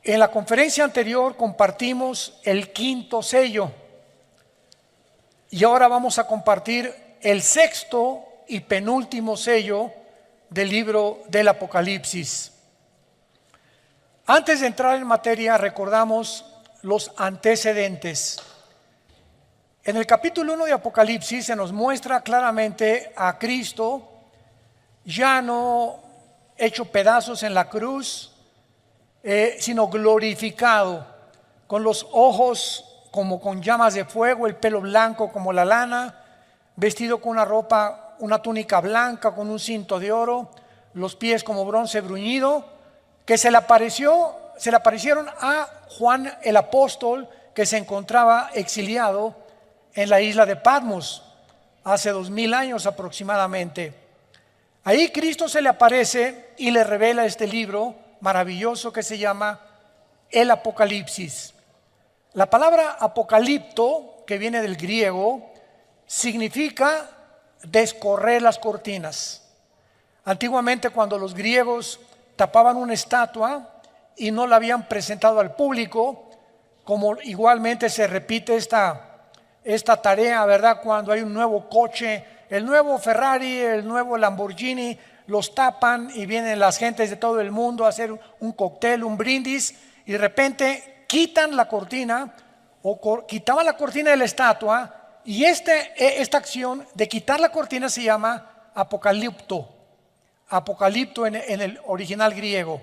En la conferencia anterior compartimos el quinto sello y ahora vamos a compartir el sexto y penúltimo sello del libro del Apocalipsis. Antes de entrar en materia, recordamos los antecedentes. En el capítulo 1 de Apocalipsis se nos muestra claramente a Cristo ya no hecho pedazos en la cruz, sino glorificado, con los ojos como con llamas de fuego, el pelo blanco como la lana, vestido con una ropa, una túnica blanca con un cinto de oro, los pies como bronce bruñido, que se le aparecieron a Juan el apóstol, que se encontraba exiliado en la isla de Patmos hace 2000 años aproximadamente. Ahí Cristo se le aparece y le revela este libro maravilloso que se llama el Apocalipsis. La palabra apocalipto, que viene del griego, significa descorrer las cortinas. Antiguamente, cuando los griegos tapaban una estatua y no la habían presentado al público, como igualmente se repite esta tarea, ¿verdad? Cuando hay un nuevo coche, el nuevo Ferrari, el nuevo Lamborghini, los tapan y vienen las gentes de todo el mundo a hacer un cóctel, un brindis, y de repente quitan la cortina o quitaban la cortina de la estatua, y esta acción de quitar la cortina se llama apocalipto en el original griego.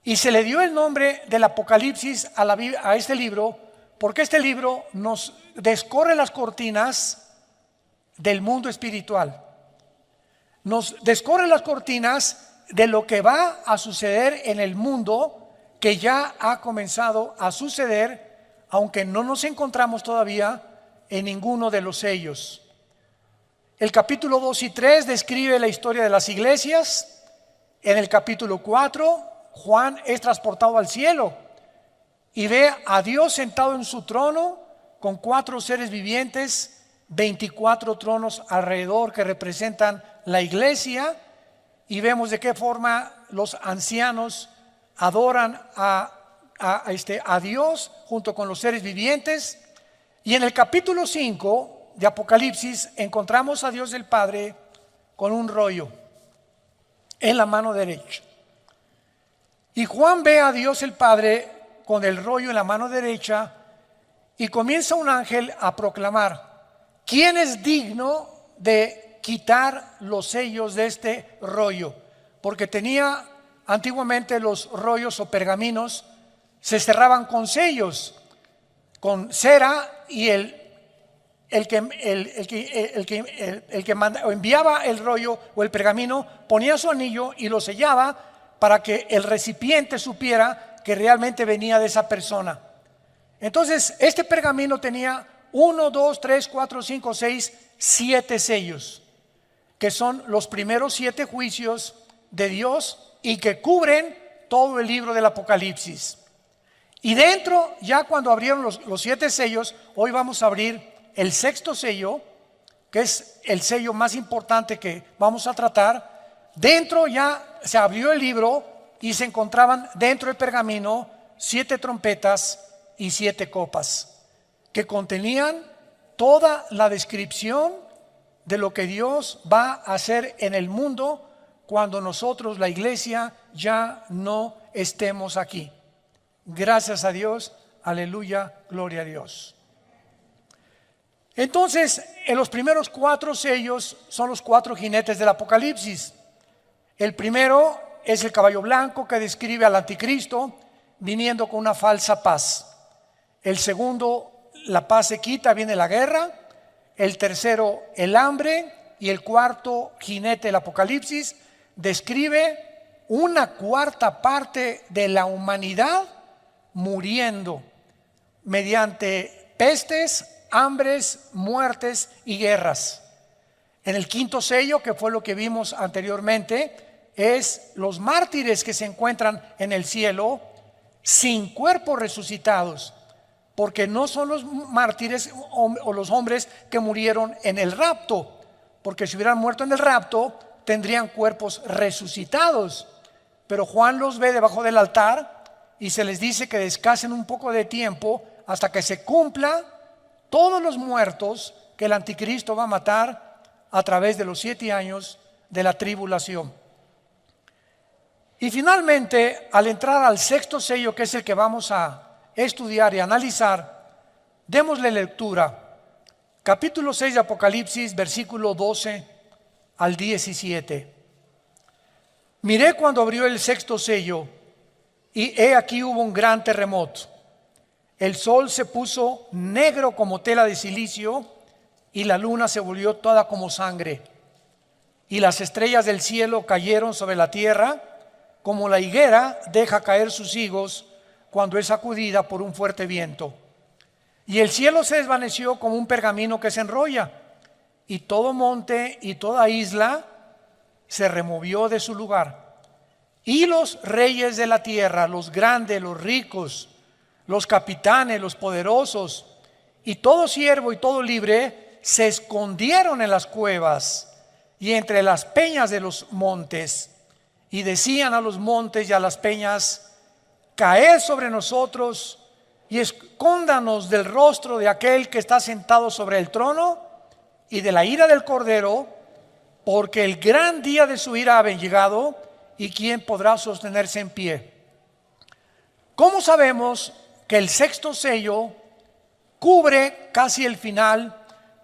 Y se le dio el nombre del Apocalipsis a este libro porque este libro nos descorre las cortinas del mundo espiritual. Nos descorre las cortinas de lo que va a suceder en el mundo, que ya ha comenzado a suceder, aunque no nos encontramos todavía en ninguno de los sellos. El capítulo 2 y 3 describe la historia de las iglesias. En el capítulo 4, Juan es transportado al cielo y ve a Dios sentado en su trono con 4 seres vivientes, 24 tronos alrededor que representan la iglesia, y vemos de qué forma los ancianos adoran a Dios junto con los seres vivientes. Y en el capítulo 5 de Apocalipsis encontramos a Dios el Padre con un rollo en la mano derecha. Y Juan ve a Dios el Padre con el rollo en la mano derecha y comienza un ángel a proclamar: ¿quién es digno de quitar los sellos de este rollo? Porque tenía antiguamente los rollos o pergaminos, se cerraban con sellos, con cera, y el que enviaba el rollo o el pergamino ponía su anillo y lo sellaba para que el recipiente supiera que realmente venía de esa persona. Entonces este pergamino tenía 1, 2, 3, 4, 5, 6, 7 sellos, que son los primeros 7 juicios de Dios y que cubren todo el libro del Apocalipsis. Y dentro, ya cuando abrieron los 7 sellos, hoy vamos a abrir el sexto sello, que es el sello más importante que vamos a tratar. Dentro ya se abrió el libro y se encontraban dentro del pergamino 7 trompetas y 7 copas, que contenían toda la descripción de lo que Dios va a hacer en el mundo cuando nosotros, la iglesia, ya no estemos aquí. Gracias a Dios, aleluya, gloria a Dios. Entonces, en los primeros 4 sellos son los 4 jinetes del Apocalipsis. El primero es el caballo blanco, que describe al anticristo viniendo con una falsa paz. El segundo, la paz se quita, viene la guerra. El tercero, el hambre. Y el cuarto jinete del Apocalipsis describe una cuarta parte de la humanidad muriendo mediante pestes, hambres, muertes y guerras. En el quinto sello, que fue lo que vimos anteriormente, es los mártires que se encuentran en el cielo sin cuerpos resucitados, porque no son los mártires o los hombres que murieron en el rapto, porque si hubieran muerto en el rapto tendrían cuerpos resucitados. Pero Juan los ve debajo del altar y se les dice que descansen un poco de tiempo hasta que se cumpla todos los muertos que el anticristo va a matar a través de los 7 años de la tribulación. Y finalmente, al entrar al 6º sello, que es el que vamos a estudiar y analizar, démosle lectura. Capítulo 6 de Apocalipsis, versículo 12 al 17. Miré cuando abrió el 6º sello, y he aquí hubo un gran terremoto. El sol se puso negro como tela de silicio, y la luna se volvió toda como sangre. Y las estrellas del cielo cayeron sobre la tierra, como la higuera deja caer sus higos cuando es sacudida por un fuerte viento. Y el cielo se desvaneció como un pergamino que se enrolla, y todo monte y toda isla se removió de su lugar. Y los reyes de la tierra, los grandes, los ricos, los capitanes, los poderosos, y todo siervo y todo libre, se escondieron en las cuevas y entre las peñas de los montes, y decían a los montes y a las peñas: caed sobre nosotros y escóndanos del rostro de aquel que está sentado sobre el trono y de la ira del Cordero, porque el gran día de su ira ha llegado, y quién podrá sostenerse en pie. ¿Cómo sabemos que el 6º sello cubre casi el final?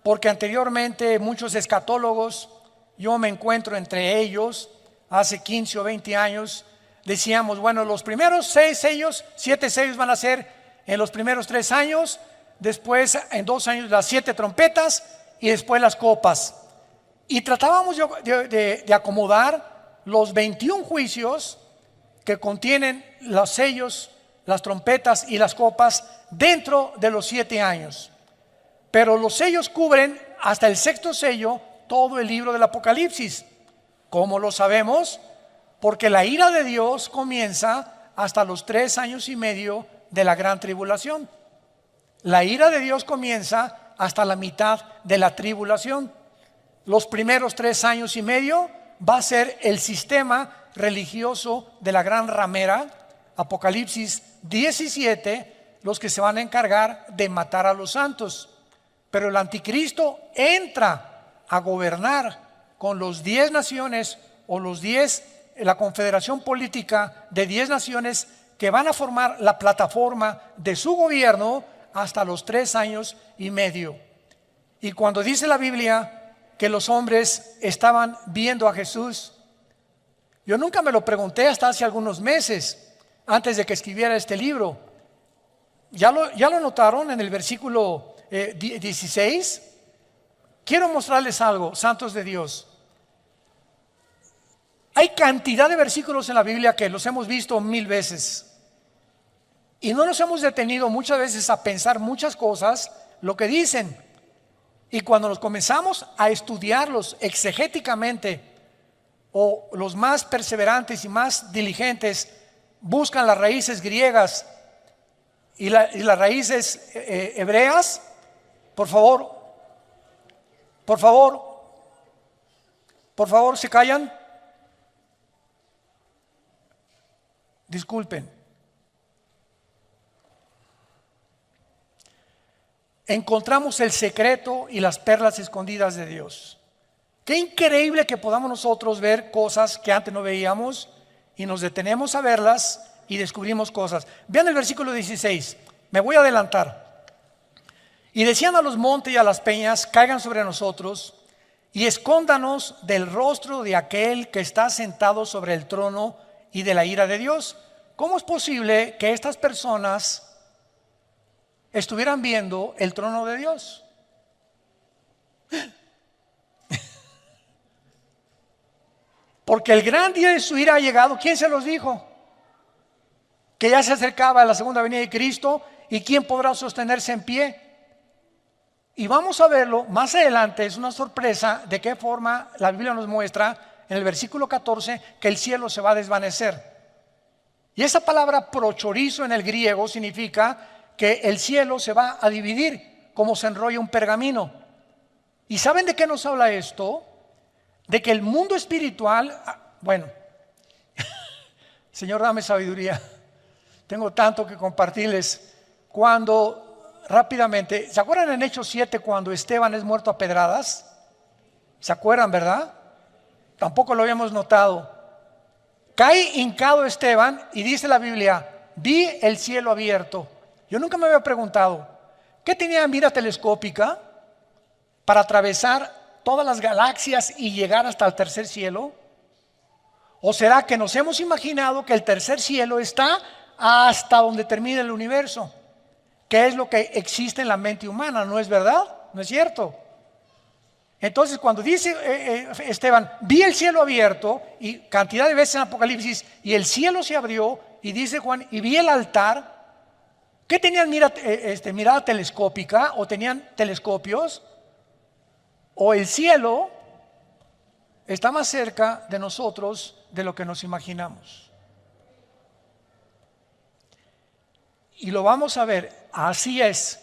Porque anteriormente muchos escatólogos, yo me encuentro entre ellos, hace 15 o 20 años, decíamos, bueno, los primeros 6 sellos, 7 sellos van a ser en los primeros 3 años, después en 2 años las 7 trompetas y después las copas. Y tratábamos de acomodar los 21 juicios que contienen los sellos, las trompetas y las copas dentro de los 7 años. Pero los sellos cubren hasta el 6º sello todo el libro del Apocalipsis. ¿Cómo lo sabemos? Porque la ira de Dios comienza hasta los 3 años y medio de la gran tribulación. La ira de Dios comienza hasta la mitad de la tribulación. Los primeros 3 años y medio va a ser el sistema religioso de la gran ramera, Apocalipsis 17, los que se van a encargar de matar a los santos. Pero el anticristo entra a gobernar con los 10 naciones o la confederación política de 10 naciones que van a formar la plataforma de su gobierno hasta los 3 años y medio. Y cuando dice la Biblia que los hombres estaban viendo a Jesús, yo nunca me lo pregunté hasta hace algunos meses, antes de que escribiera este libro. ¿Ya lo notaron en el versículo 16? Quiero mostrarles algo, santos de Dios. Hay cantidad de versículos en la Biblia que los hemos visto 1000 veces y no nos hemos detenido muchas veces a pensar muchas cosas, lo que dicen. Y cuando nos comenzamos a estudiarlos exegéticamente, o los más perseverantes y más diligentes buscan las raíces griegas y las raíces hebreas, por favor, ¿se callan? Disculpen. Encontramos el secreto y las perlas escondidas de Dios. Qué increíble que podamos nosotros ver cosas que antes no veíamos y nos detenemos a verlas y descubrimos cosas. Vean el versículo 16, me voy a adelantar. Y decían a los montes y a las peñas: caigan sobre nosotros y escóndanos del rostro de aquel que está sentado sobre el trono y de la ira de Dios. ¿Cómo es posible que estas personas estuvieran viendo el trono de Dios? Porque el gran día de su ira ha llegado. ¿Quién se los dijo? Que ya se acercaba la segunda venida de Cristo, y quién podrá sostenerse en pie. Y vamos a verlo más adelante. Es una sorpresa de qué forma la Biblia nos muestra en el versículo 14 que el cielo se va a desvanecer. Y esa palabra prochorizo en el griego significa que el cielo se va a dividir como se enrolla un pergamino. ¿Y saben de qué nos habla esto? De que el mundo espiritual, bueno, Señor, dame sabiduría. Tengo tanto que compartirles. Cuando rápidamente, ¿se acuerdan en Hechos 7 cuando Esteban es muerto a pedradas? ¿Se acuerdan, verdad? Tampoco lo habíamos notado. Cae hincado Esteban y dice la Biblia, vi el cielo abierto. Yo nunca me había preguntado, ¿qué tenía mira telescópica para atravesar todas las galaxias y llegar hasta el tercer cielo? ¿O será que nos hemos imaginado que el tercer cielo está hasta donde termina el universo? ¿Qué es lo que existe en la mente humana? ¿No es verdad? ¿No es cierto? Entonces cuando dice Esteban, vi el cielo abierto, y cantidad de veces en Apocalipsis, y el cielo se abrió, y dice Juan, y vi el altar. ¿Qué tenían mirada telescópica? ¿O tenían telescopios? ¿O el cielo está más cerca de nosotros de lo que nos imaginamos? Y lo vamos a ver, así es.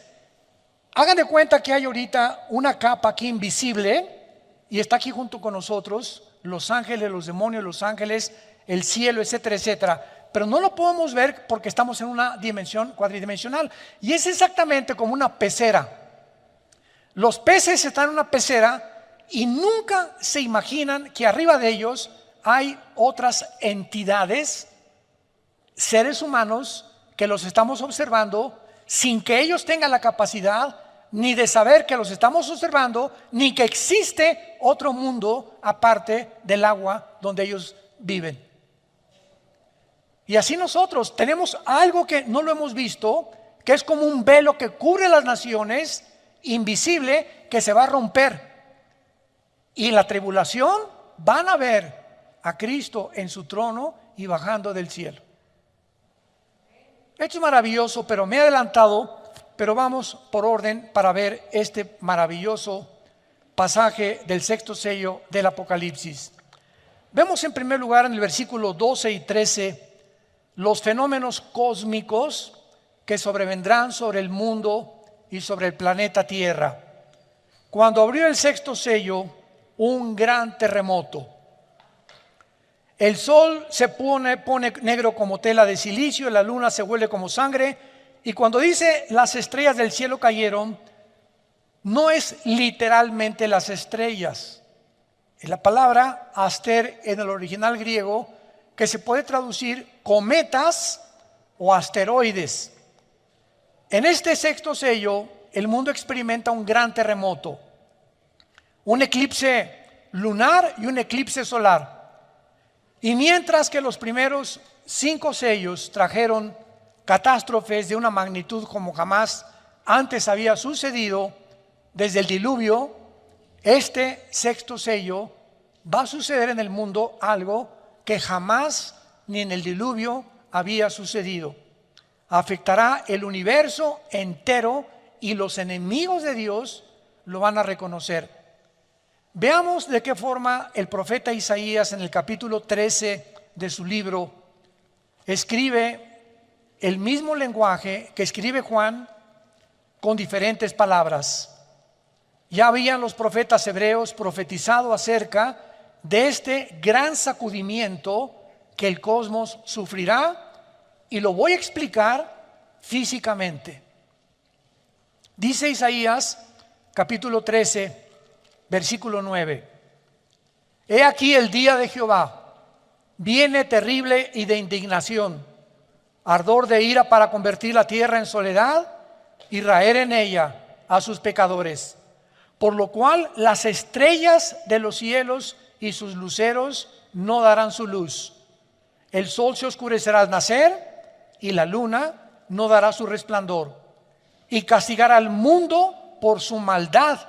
Hagan de cuenta que hay ahorita una capa aquí invisible y está aquí junto con nosotros, los ángeles, los demonios, los ángeles, el cielo, etcétera, etcétera. Pero no lo podemos ver porque estamos en una dimensión cuadridimensional. Y es exactamente como una pecera. Los peces están en una pecera y nunca se imaginan que arriba de ellos hay otras entidades, seres humanos, que los estamos observando sin que ellos tengan la capacidad ni de saber que los estamos observando, ni que existe otro mundo aparte del agua donde ellos viven. Y así nosotros tenemos algo que no lo hemos visto, que es como un velo que cubre las naciones, invisible, que se va a romper. Y en la tribulación van a ver a Cristo en su trono y bajando del cielo. Esto es maravilloso, pero me he adelantado, pero vamos por orden para ver este maravilloso pasaje del sexto sello del Apocalipsis. Vemos en primer lugar en el versículo 12 y 13 los fenómenos cósmicos que sobrevendrán sobre el mundo y sobre el planeta Tierra. Cuando abrió el sexto sello, un gran terremoto. El sol se pone negro como tela de silicio, la luna se vuelve como sangre, y cuando dice las estrellas del cielo cayeron, no es literalmente las estrellas. Es la palabra aster en el original griego, que se puede traducir cometas o asteroides. En este sexto sello, el mundo experimenta un gran terremoto, un eclipse lunar y un eclipse solar. Y mientras que los primeros 5 sellos trajeron catástrofes de una magnitud como jamás antes había sucedido desde el diluvio, este sexto sello va a suceder en el mundo algo que jamás ni en el diluvio había sucedido. Afectará el universo entero y los enemigos de Dios lo van a reconocer. Veamos de qué forma el profeta Isaías en el capítulo 13 de su libro escribe el mismo lenguaje que escribe Juan con diferentes palabras. Ya habían los profetas hebreos profetizado acerca de este gran sacudimiento que el cosmos sufrirá, y lo voy a explicar físicamente. Dice Isaías capítulo 13 versículo 9: He aquí el día de Jehová, viene terrible y de indignación, ardor de ira para convertir la tierra en soledad y raer en ella a sus pecadores. Por lo cual las estrellas de los cielos y sus luceros no darán su luz. El sol se oscurecerá al nacer y la luna no dará su resplandor. Y castigará al mundo por su maldad.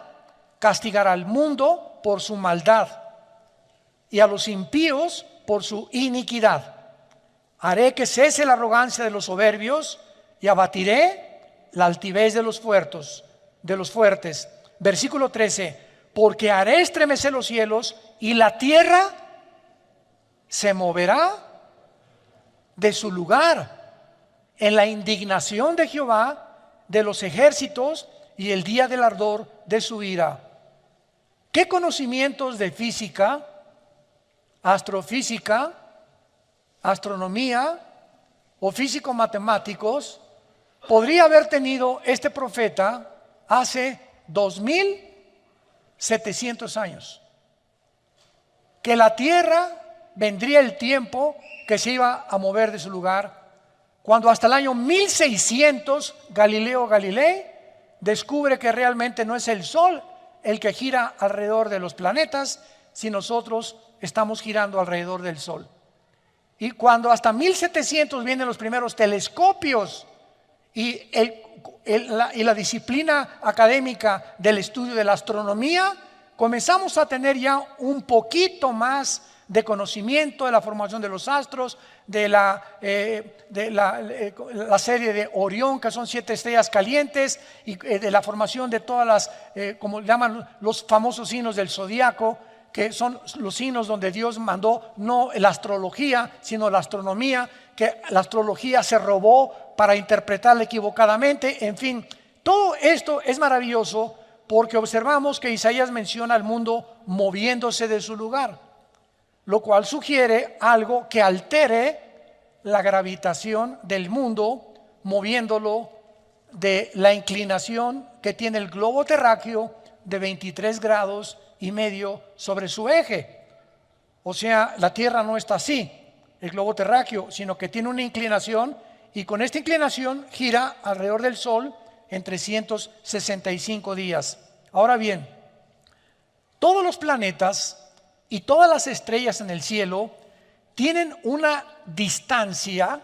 Castigará al mundo por su maldad y a los impíos por su iniquidad. Haré que cese la arrogancia de los soberbios y abatiré la altivez de los fuertes. Versículo 13: Porque haré estremecer los cielos y la tierra se moverá de su lugar en la indignación de Jehová de los ejércitos y el día del ardor de su ira. ¿Qué conocimientos de física, astrofísica, astronomía o físicos matemáticos, podría haber tenido este profeta hace 2700 años. Que la tierra vendría el tiempo que se iba a mover de su lugar, cuando hasta el año 1600 Galileo Galilei descubre que realmente no es el Sol el que gira alrededor de los planetas, si nosotros estamos girando alrededor del Sol. Y cuando hasta 1700 vienen los primeros telescopios y la disciplina académica del estudio de la astronomía, comenzamos a tener ya un poquito más de conocimiento de la formación de los astros, de la serie de Orión, que son 7 estrellas calientes, y de la formación de todas las, como llaman los famosos signos del zodiaco, que son los signos donde Dios mandó no la astrología, sino la astronomía, que la astrología se robó para interpretarla equivocadamente. En fin, todo esto es maravilloso porque observamos que Isaías menciona al mundo moviéndose de su lugar, lo cual sugiere algo que altere la gravitación del mundo, moviéndolo de la inclinación que tiene el globo terráqueo de 23 grados y medio sobre su eje. O sea, la Tierra no está así, el globo terráqueo, sino que tiene una inclinación, y con esta inclinación gira alrededor del Sol en 365 días. Ahora bien, todos los planetas y todas las estrellas en el cielo tienen una distancia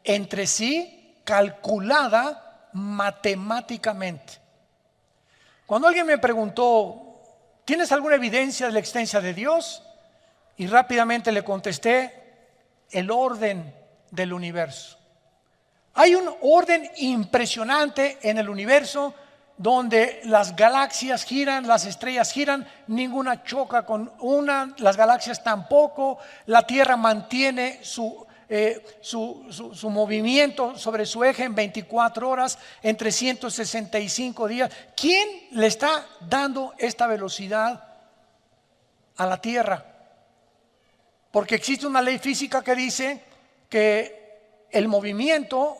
entre sí calculada matemáticamente. Cuando alguien me preguntó, ¿tienes alguna evidencia de la existencia de Dios? Y rápidamente le contesté, el orden del universo. Hay un orden impresionante en el universo donde las galaxias giran, las estrellas giran, ninguna choca con una, las galaxias tampoco, la Tierra mantiene su movimiento sobre su eje en 24 horas, en 365 días. ¿Quién le está dando esta velocidad a la Tierra? Porque existe una ley física que dice que el movimiento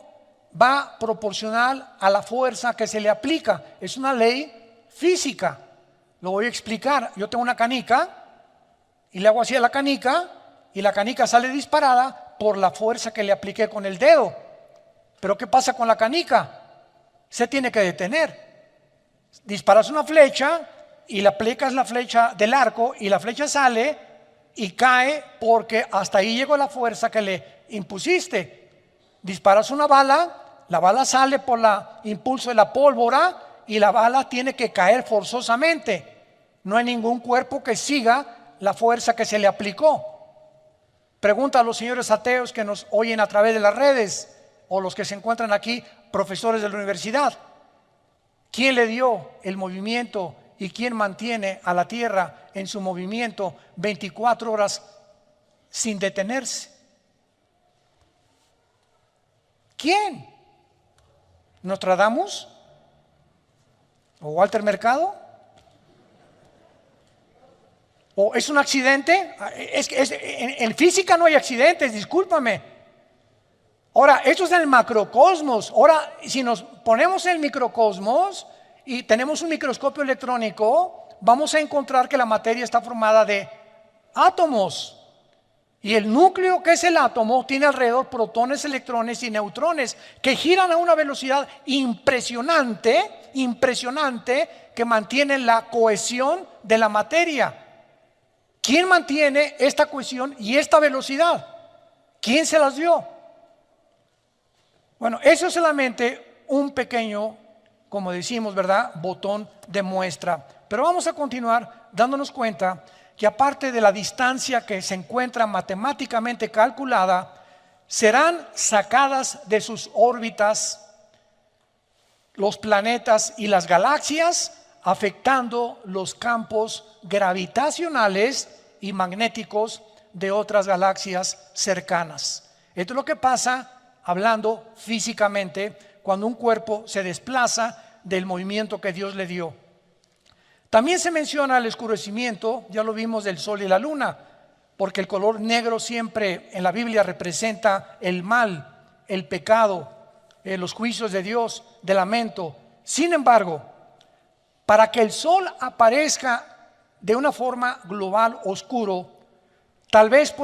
va proporcional a la fuerza que se le aplica. Es una ley física. Lo voy a explicar. Yo tengo una canica y le hago así a la canica y la canica sale disparada por la fuerza que le apliqué con el dedo. Pero ¿qué pasa con la canica? Se tiene que detener. Disparas una flecha y le aplicas la flecha del arco y la flecha sale y cae porque hasta ahí llegó la fuerza que le impusiste. Disparas una bala, la bala sale por el impulso de la pólvora y la bala tiene que caer forzosamente. No hay ningún cuerpo que siga la fuerza que se le aplicó. Pregunta a los señores ateos que nos oyen a través de las redes o los que se encuentran aquí, profesores de la universidad. ¿Quién le dio el movimiento y quién mantiene a la Tierra en su movimiento 24 horas sin detenerse? ¿Quién? ¿Nostradamus? ¿O Walter Mercado? ¿O es un accidente? En física no hay accidentes, discúlpame. Ahora, esto es en el macrocosmos. Ahora, si nos ponemos en el microcosmos y tenemos un microscopio electrónico, vamos a encontrar que la materia está formada de átomos. Y el núcleo, que es el átomo, tiene alrededor protones, electrones y neutrones que giran a una velocidad impresionante, que mantienen la cohesión de la materia. ¿Quién mantiene esta cohesión y esta velocidad? ¿Quién se las dio? Bueno, eso es solamente un pequeño, como decimos, ¿verdad?, botón de muestra. Pero vamos a continuar dándonos cuenta que aparte de la distancia que se encuentra matemáticamente calculada, serán sacadas de sus órbitas los planetas y las galaxias, afectando los campos gravitacionales y magnéticos de otras galaxias cercanas. Esto es lo que pasa, hablando físicamente, cuando un cuerpo se desplaza del movimiento que Dios le dio. También se menciona el oscurecimiento, ya lo vimos, del sol y la luna, porque el color negro siempre en la Biblia representa el mal, el pecado, los juicios de Dios, de lamento. Sin embargo, para que el sol aparezca de una forma global oscuro, tal vez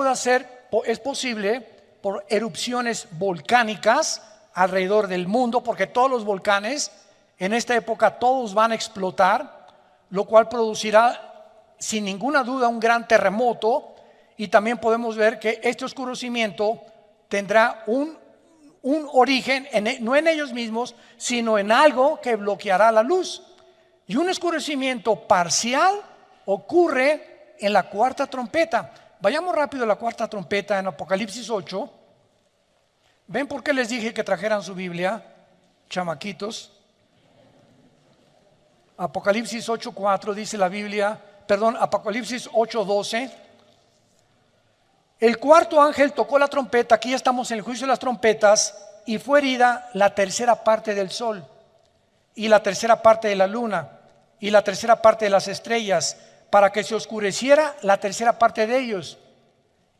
es posible por erupciones volcánicas alrededor del mundo, porque todos los volcanes en esta época todos van a explotar, lo cual producirá sin ninguna duda un gran terremoto. Y también podemos ver que este oscurecimiento tendrá un origen no en ellos mismos, sino en algo que bloqueará la luz. Y un oscurecimiento parcial ocurre en la cuarta trompeta. Vayamos rápido a la cuarta trompeta en Apocalipsis 8. ¿Ven por qué les dije que trajeran su Biblia, chamaquitos? Apocalipsis 8:4 dice la Biblia, Apocalipsis 8:12. El cuarto ángel tocó la trompeta, aquí estamos en el juicio de las trompetas, y fue herida la tercera parte del sol, y la tercera parte de la luna, y la tercera parte de las estrellas, para que se oscureciera la tercera parte de ellos,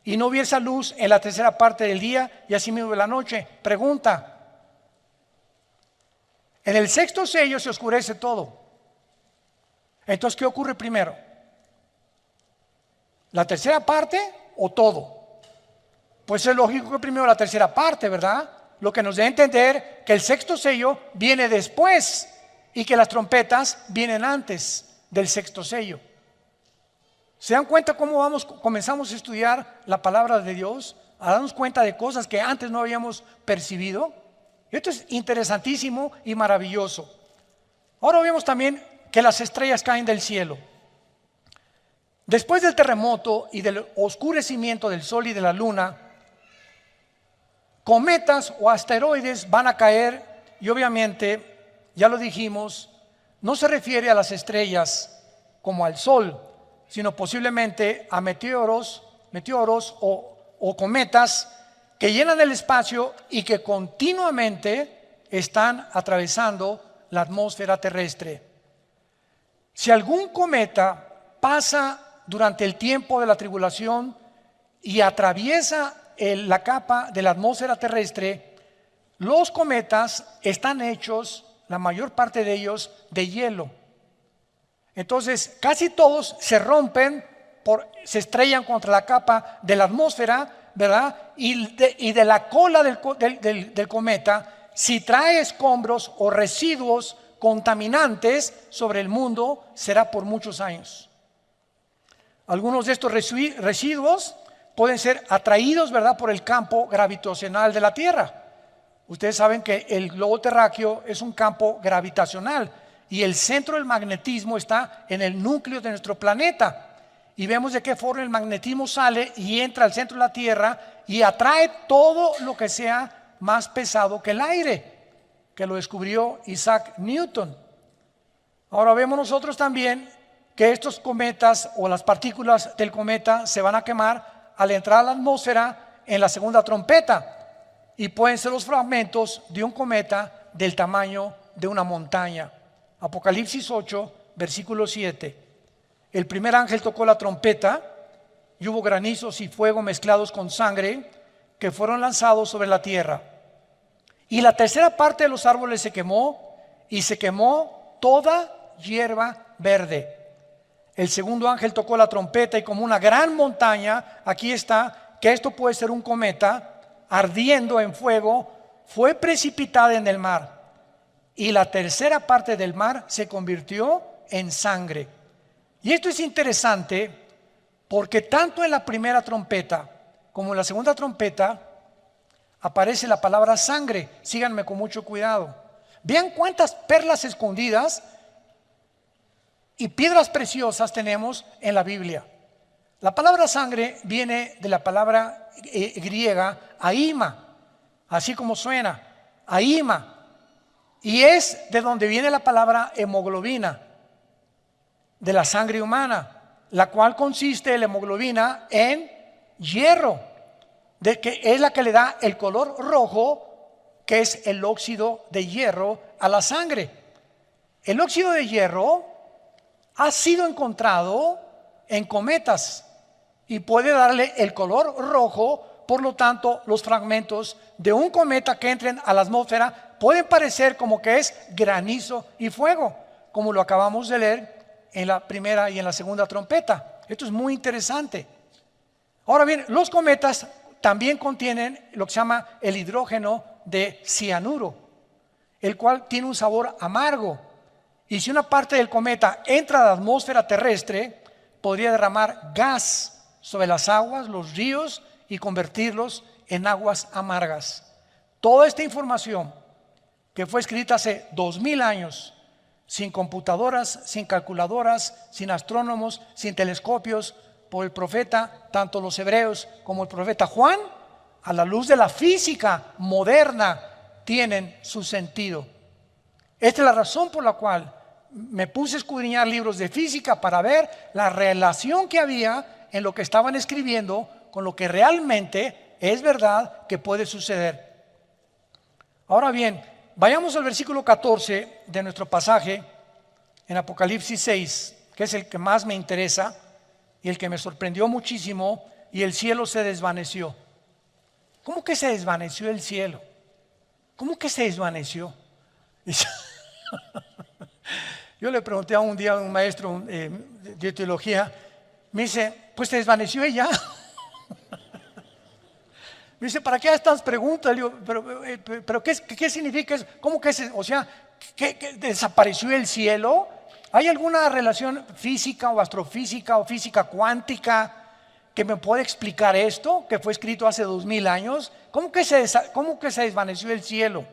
y no hubiese luz en la tercera parte del día, y asimismo de la noche. Pregunta: en el sexto sello se oscurece todo. Entonces, ¿qué ocurre primero? ¿La tercera parte o todo? Pues es lógico que primero la tercera parte, ¿verdad? Lo que nos da a entender que el sexto sello viene después y que las trompetas vienen antes del sexto sello. ¿Se dan cuenta cómo comenzamos a estudiar la palabra de Dios? A darnos cuenta de cosas que antes no habíamos percibido. Esto es interesantísimo y maravilloso. Ahora vemos también que las estrellas caen del cielo. Después del terremoto y del oscurecimiento del sol y de la luna, cometas o asteroides van a caer, y obviamente, ya lo dijimos, no se refiere a las estrellas como al sol, sino posiblemente a meteoros o cometas que llenan el espacio y que continuamente están atravesando la atmósfera terrestre. Si algún cometa pasa durante el tiempo de la tribulación y atraviesa la capa de la atmósfera terrestre, los cometas están hechos, la mayor parte de ellos, de hielo. Entonces, casi todos se rompen, se estrellan contra la capa de la atmósfera, ¿verdad? Y de la cola del cometa, si trae escombros o residuos contaminantes sobre el mundo, será por muchos años. Algunos de estos residuos pueden ser atraídos, ¿verdad?, por el campo gravitacional de la Tierra. Ustedes saben que el globo terráqueo es un campo gravitacional y el centro del magnetismo está en el núcleo de nuestro planeta. Y vemos de qué forma el magnetismo sale y entra al centro de la Tierra y atrae todo lo que sea más pesado que el aire, que lo descubrió Isaac Newton. Ahora vemos nosotros también que estos cometas o las partículas del cometa se van a quemar al entrar a la atmósfera en la segunda trompeta, y pueden ser los fragmentos de un cometa del tamaño de una montaña. Apocalipsis 8, versículo 7. El primer ángel tocó la trompeta y hubo granizos y fuego mezclados con sangre que fueron lanzados sobre la tierra. Y la tercera parte de los árboles se quemó, y se quemó toda hierba verde. El segundo ángel tocó la trompeta y como una gran montaña, aquí está, que esto puede ser un cometa, ardiendo en fuego, fue precipitada en el mar. Y la tercera parte del mar se convirtió en sangre. Y esto es interesante porque tanto en la primera trompeta como en la segunda trompeta aparece la palabra sangre. Síganme con mucho cuidado. Vean cuántas perlas escondidas y piedras preciosas tenemos en la Biblia. La palabra sangre viene de la palabra griega aima, así como suena, aima, y es de donde viene la palabra hemoglobina, de la sangre humana, la cual consiste la hemoglobina en hierro, de que es la que le da el color rojo, que es el óxido de hierro a la sangre. El óxido de hierro ha sido encontrado en cometas y puede darle el color rojo Por lo tanto, los fragmentos de un cometa que entren a la atmósfera pueden parecer como que es granizo y fuego, como lo acabamos de leer en la primera y en la segunda trompeta. Esto es muy interesante. Ahora bien, los cometas también contienen lo que se llama el hidrógeno de cianuro, el cual tiene un sabor amargo. Y si una parte del cometa entra a la atmósfera terrestre, podría derramar gas sobre las aguas, los ríos, y convertirlos en aguas amargas. Toda esta información que fue escrita hace 2000 años, sin computadoras, sin calculadoras, sin astrónomos, sin telescopios, por el profeta, tanto los hebreos como el profeta Juan, a la luz de la física moderna, tienen su sentido. Esta es la razón por la cual me puse a escudriñar libros de física para ver la relación que había en lo que estaban escribiendo con lo que realmente es verdad que puede suceder. Ahora bien, vayamos al versículo 14 de nuestro pasaje en Apocalipsis 6, que es el que más me interesa y el que me sorprendió muchísimo. Y el cielo se desvaneció. ¿Cómo que se desvaneció el cielo? ¿Cómo que se desvaneció? Yo le pregunté a un día a un maestro de teología, me dice, pues se desvaneció ella. Me dice, ¿para qué estas preguntas? Le digo, pero ¿qué significa eso? ¿Cómo que ¿qué desapareció el cielo? ¿Hay alguna relación física o astrofísica o física cuántica que me puede explicar esto, que fue escrito hace 2000 años? ¿Cómo que se desvaneció el cielo?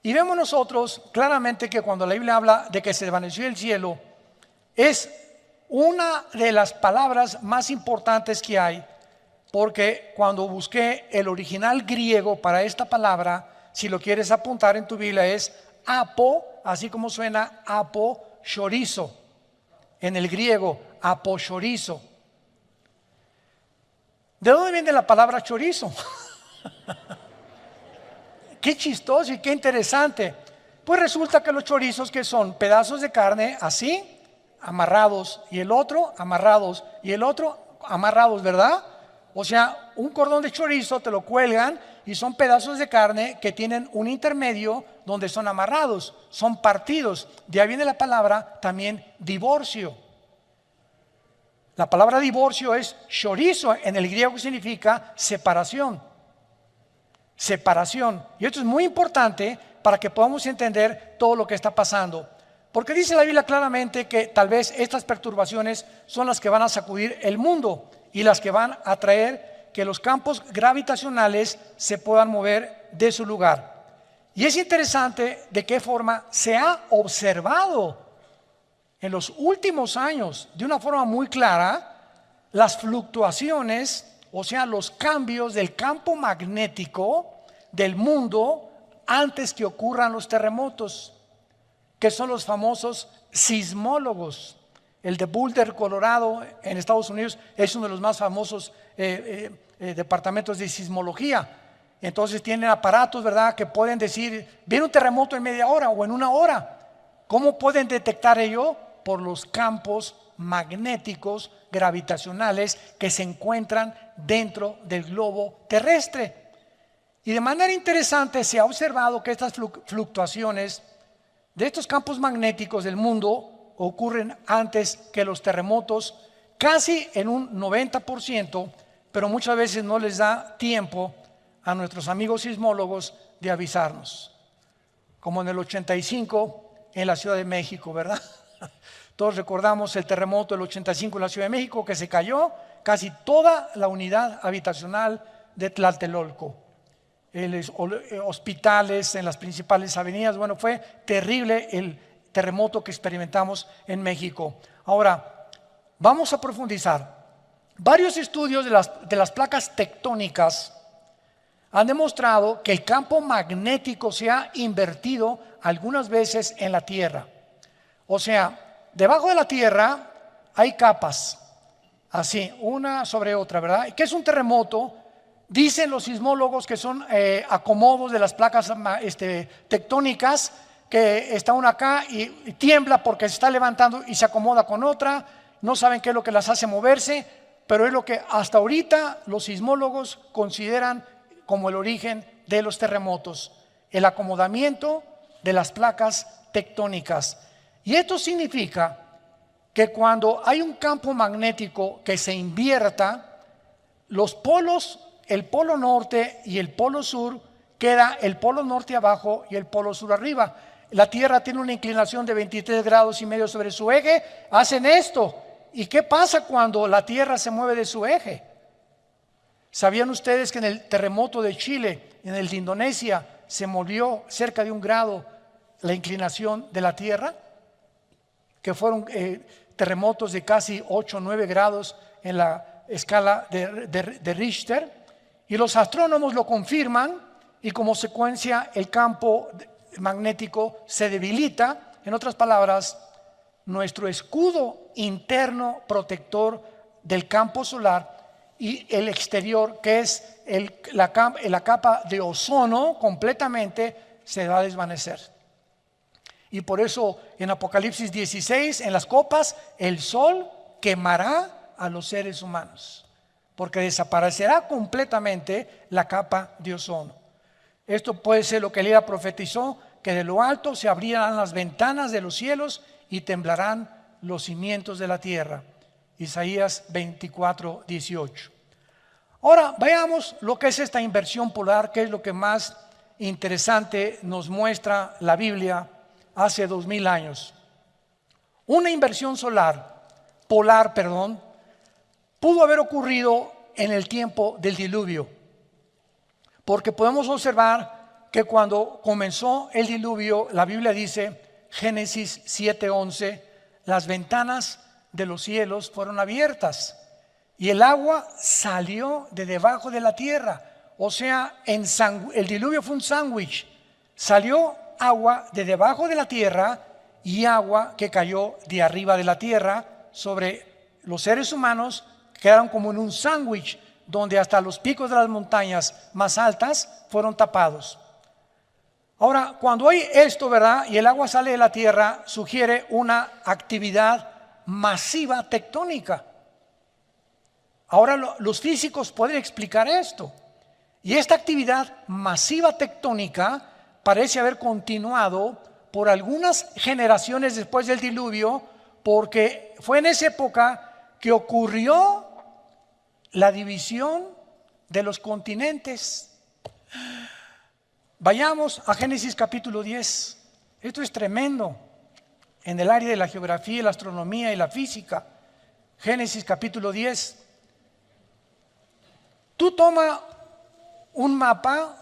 Y vemos nosotros claramente que cuando la Biblia habla de que se desvaneció el cielo, es una de las palabras más importantes que hay, porque cuando busqué el original griego para esta palabra, si lo quieres apuntar en tu Biblia, es apo, así como suena apo chorizo, en el griego apo chorizo. ¿De dónde viene la palabra chorizo? Qué chistoso y qué interesante. Pues resulta que los chorizos, que son pedazos de carne así, amarrados, y el otro amarrados, y el otro amarrados, ¿verdad? O sea, un cordón de chorizo te lo cuelgan y son pedazos de carne que tienen un intermedio donde son amarrados, son partidos. De ahí viene la palabra también divorcio. La palabra divorcio es chorizo, en el griego, que significa separación. Separación. Y esto es muy importante para que podamos entender todo lo que está pasando. Porque dice la Biblia claramente que tal vez estas perturbaciones son las que van a sacudir el mundo y las que van a traer que los campos gravitacionales se puedan mover de su lugar. Y es interesante de qué forma se ha observado en los últimos años, de una forma muy clara, las fluctuaciones, o sea, los cambios del campo magnético del mundo antes que ocurran los terremotos, que son los famosos sismólogos. El de Boulder, Colorado, en Estados Unidos, es uno de los más famosos departamentos de sismología. Entonces tienen aparatos, ¿verdad?, que pueden decir, viene un terremoto en media hora o en una hora. ¿Cómo pueden detectar ello? Por los campos magnéticos gravitacionales que se encuentran dentro del globo terrestre. Y de manera interesante se ha observado que estas fluctuaciones de estos campos magnéticos del mundo ocurren antes que los terremotos, casi en un 90%, pero muchas veces no les da tiempo a nuestros amigos sismólogos de avisarnos. Como en el 85 en la Ciudad de México, ¿verdad? Todos recordamos el terremoto del 85 en la Ciudad de México, que se cayó casi toda la unidad habitacional de Tlatelolco. Hospitales en las principales avenidas. Bueno, fue terrible el terremoto que experimentamos en México. Ahora, vamos a profundizar. Varios estudios de las placas tectónicas han demostrado que el campo magnético se ha invertido algunas veces en la Tierra. O sea, debajo de la Tierra hay capas, así, una sobre otra, ¿verdad? ¿Qué es un terremoto? Dicen los sismólogos que son acomodos de las placas tectónicas, que está una acá y tiembla porque se está levantando y se acomoda con otra. No saben qué es lo que las hace moverse. pero es lo que hasta ahorita los sismólogos consideran como el origen de los terremotos, el acomodamiento de las placas tectónicas. Y esto significa que cuando hay un campo magnético que se invierta, los polos, el polo norte y el polo sur, queda el polo norte abajo y el polo sur arriba. La Tierra tiene una inclinación de 23 grados y medio sobre su eje, hacen esto. ¿Y qué pasa cuando la Tierra se mueve de su eje? ¿Sabían ustedes que en el terremoto de Chile, en el de Indonesia, se movió cerca de 1 grado la inclinación de la Tierra? Que fueron terremotos de casi 8 o 9 grados en la escala de Richter. Y los astrónomos lo confirman y como consecuencia el campo magnético se debilita. En otras palabras, nuestro escudo interno protector del campo solar y el exterior, que es la capa de ozono, completamente se va a desvanecer. Y por eso en Apocalipsis 16, en las copas, el sol quemará a los seres humanos, porque desaparecerá completamente la capa de ozono. Esto puede ser lo que Elías profetizó, que de lo alto se abrirán las ventanas de los cielos y temblarán los cimientos de la tierra. Isaías 24, 18. Ahora veamos lo que es esta inversión polar, que es lo que más interesante nos muestra la Biblia hace 2000 años. Una inversión polar, pudo haber ocurrido en el tiempo del diluvio, porque podemos observar que cuando comenzó el diluvio, la Biblia dice, Génesis 7:11, las ventanas de los cielos fueron abiertas y el agua salió de debajo de la tierra. O sea, el diluvio fue un sándwich. Salió agua de debajo de la tierra y agua que cayó de arriba de la tierra sobre los seres humanos. Quedaron como en un sándwich donde hasta los picos de las montañas más altas fueron tapados. Ahora, cuando hay esto, ¿verdad? Y el agua sale de la tierra, sugiere una actividad masiva tectónica. Ahora los físicos pueden explicar esto. Y esta actividad masiva tectónica parece haber continuado por algunas generaciones después del diluvio, porque fue en esa época que ocurrió la división de los continentes. Vayamos a Génesis capítulo 10. Esto es tremendo en el área de la geografía, la astronomía y la física. Génesis capítulo 10. Tú toma un mapa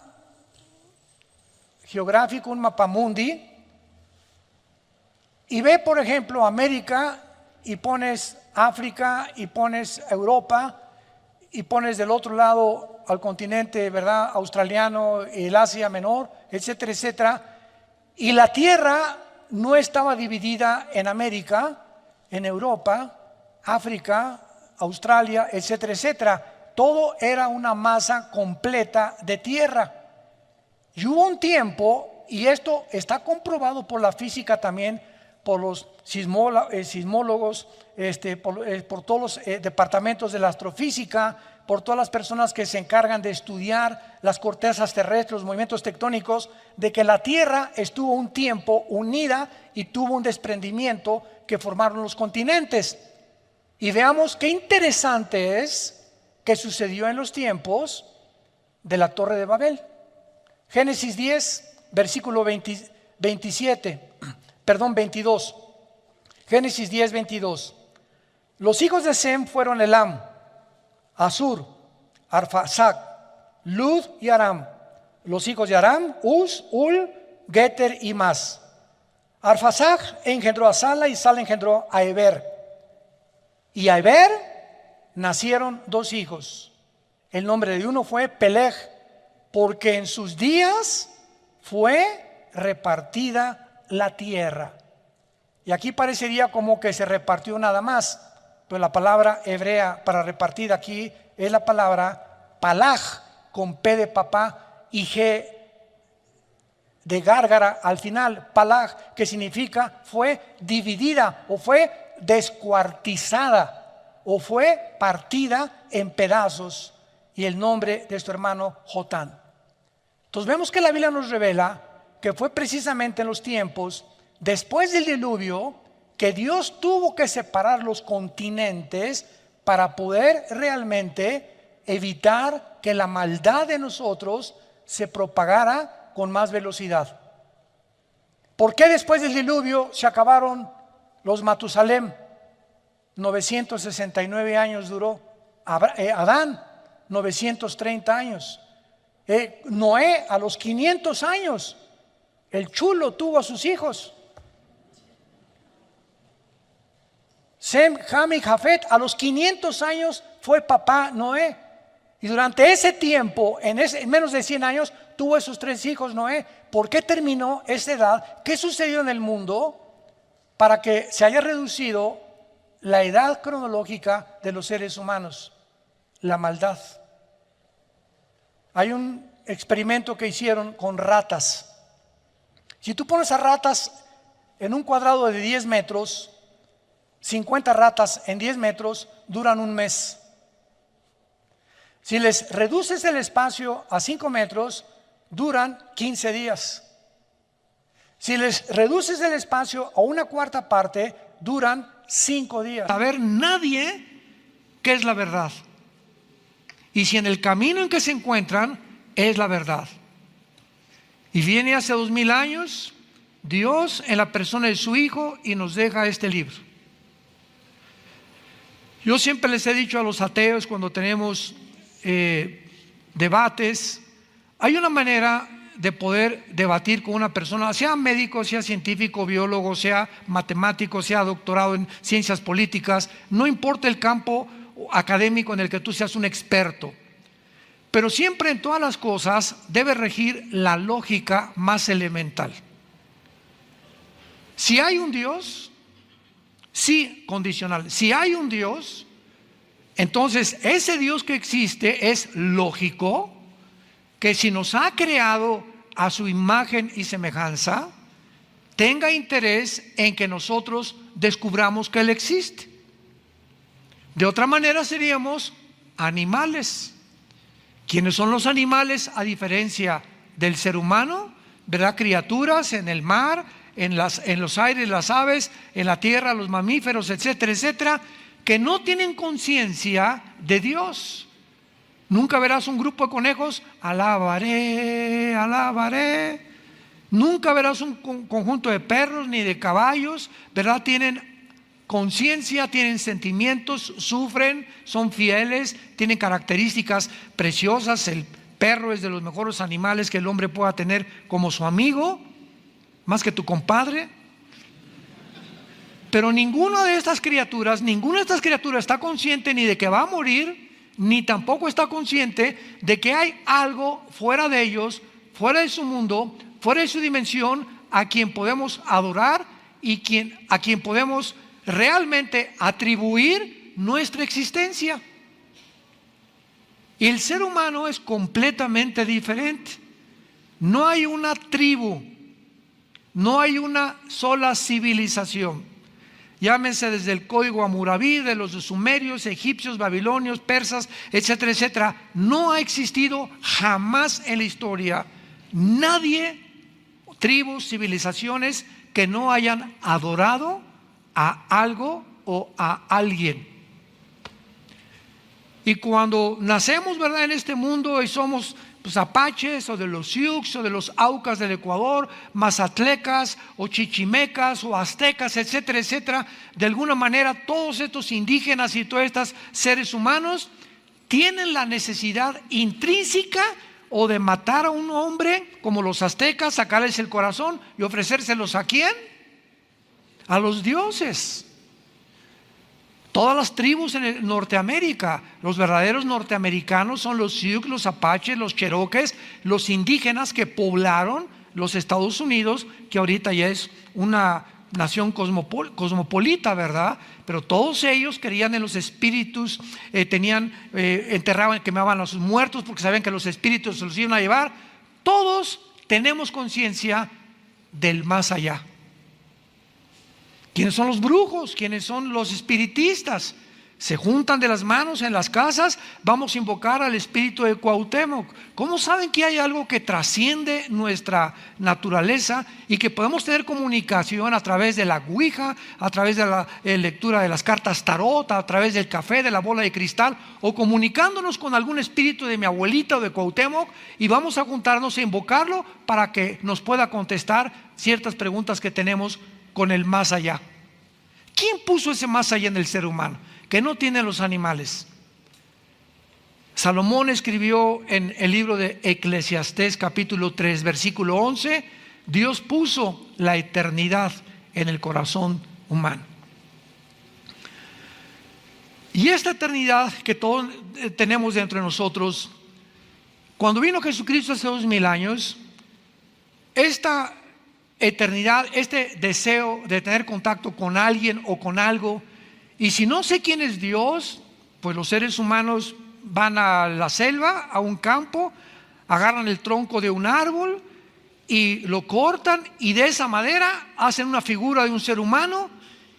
geográfico, un mapa mundi, y ve, por ejemplo, América, y pones África, y pones Europa, y pones del otro lado al continente, ¿verdad?, australiano, el Asia Menor, etcétera, etcétera. Y la Tierra no estaba dividida en América, en Europa, África, Australia, etcétera, etcétera. Todo era una masa completa de tierra. Y hubo un tiempo, y esto está comprobado por la física también, por los sismólogos, por todos los departamentos de la astrofísica, por todas las personas que se encargan de estudiar las cortezas terrestres, los movimientos tectónicos, de que la Tierra estuvo un tiempo unida y tuvo un desprendimiento que formaron los continentes. Y veamos qué interesante es que sucedió en los tiempos de la Torre de Babel. Génesis 10, versículo 22. Génesis 10, 22. Los hijos de Sem fueron Elam, Asur, Arfaxad, Lud y Aram. Los hijos de Aram, Uz, Ul, Geter y Mas. Arfaxad engendró a Sala y Sala engendró a Eber. Y a Eber nacieron 2 hijos. El nombre de uno fue Peleg, porque en sus días fue repartida la tierra. Y aquí parecería como que se repartió nada más, pero la palabra hebrea para repartir aquí es la palabra palag, con P de papá y G de gárgara al final. Palag, que significa fue dividida o fue descuartizada. o fue partida en pedazos, y el nombre de su hermano Jotán. Entonces vemos que la Biblia nos revela que fue precisamente en los tiempos después del diluvio que Dios tuvo que separar los continentes para poder realmente evitar que la maldad de nosotros se propagara con más velocidad. ¿Por qué después del diluvio se acabaron los Matusalem? 969 años duró. Adán, 930 años. Noé, a los 500 años, el chulo tuvo a sus hijos. Sem, Ham y Jafet, a los 500 años fue papá Noé. Y durante ese tiempo, en menos de 100 años, tuvo esos 3 hijos Noé. ¿Por qué terminó esa edad? ¿Qué sucedió en el mundo para que se haya reducido la edad cronológica de los seres humanos? La maldad. Hay un experimento que hicieron con ratas. Si tú pones a ratas en un cuadrado de 10 metros, 50 ratas en 10 metros duran un mes. Si les reduces el espacio a 5 metros, duran 15 días. Si les reduces el espacio a una cuarta parte, duran 5 días. Saber nadie qué es la verdad. Y si en el camino en que se encuentran es la verdad. Y viene hace 2000 años Dios en la persona de su Hijo y nos deja este libro. Yo siempre les he dicho a los ateos cuando tenemos debates, hay una manera de poder debatir con una persona, sea médico, sea científico, biólogo, sea matemático, sea doctorado en ciencias políticas, no importa el campo académico en el que tú seas un experto, pero siempre en todas las cosas debe regir la lógica más elemental. Si hay un Dios, sí, condicional, si hay un Dios, entonces ese Dios que existe es lógico que si nos ha creado a su imagen y semejanza, tenga interés en que nosotros descubramos que Él existe. De otra manera seríamos animales. ¿Quiénes son los animales a diferencia del ser humano? ¿Verdad? Criaturas en el mar, en los aires, las aves, en la tierra, los mamíferos, etcétera, etcétera, que no tienen conciencia de Dios. Nunca verás un grupo de conejos, alabaré, alabaré. Nunca verás un conjunto de perros ni de caballos, ¿verdad? Tienen conciencia, tienen sentimientos, sufren, son fieles, tienen características preciosas. El perro es de los mejores animales que el hombre pueda tener como su amigo, más que tu compadre. Pero ninguna de estas criaturas está consciente ni de que va a morir, ni tampoco está consciente de que hay algo fuera de ellos, fuera de su mundo, fuera de su dimensión, a quien podemos adorar y a quien podemos realmente atribuir nuestra existencia. Y el ser humano es completamente diferente. No hay una tribu, no hay una sola civilización. Llámense desde el código Hammurabi, de los sumerios, egipcios, babilonios, persas, etcétera, etcétera. No ha existido jamás en la historia nadie, tribus, civilizaciones que no hayan adorado a algo o a alguien. Y cuando nacemos, ¿verdad?, en este mundo y somos apaches o de los Sioux o de los Aucas del Ecuador, mazatlecas o chichimecas o aztecas, etcétera, etcétera, de alguna manera todos estos indígenas y todos estos seres humanos tienen la necesidad intrínseca o de matar a un hombre como los aztecas, sacarles el corazón y ofrecérselos ¿a quién? A los dioses. Todas las tribus en Norteamérica, los verdaderos norteamericanos son los Sioux, los apaches, los cherokees, los indígenas que poblaron los Estados Unidos, que ahorita ya es una nación cosmopolita, ¿verdad? Pero todos ellos creían en los espíritus, enterraban, quemaban a sus muertos porque sabían que los espíritus se los iban a llevar. Todos tenemos conciencia del más allá. ¿Quiénes son los brujos? ¿Quiénes son los espiritistas? Se juntan de las manos en las casas, vamos a invocar al espíritu de Cuauhtémoc. ¿Cómo saben que hay algo que trasciende nuestra naturaleza y que podemos tener comunicación a través de la ouija, a través de la lectura de las cartas tarot, a través del café, de la bola de cristal, o comunicándonos con algún espíritu de mi abuelita o de Cuauhtémoc, y vamos a juntarnos a invocarlo para que nos pueda contestar ciertas preguntas que tenemos con el más allá? ¿Quién puso ese más allá en el ser humano que no tienen los animales? Salomón escribió en el libro de Eclesiastés capítulo 3 versículo 11: Dios puso la eternidad en el corazón humano. Y esta eternidad que todos tenemos dentro de nosotros, cuando vino Jesucristo hace 2000 años, esta eternidad, este deseo de tener contacto con alguien o con algo, y si no sé quién es Dios, pues los seres humanos van a la selva, a un campo, agarran el tronco de un árbol y lo cortan, y de esa madera hacen una figura de un ser humano,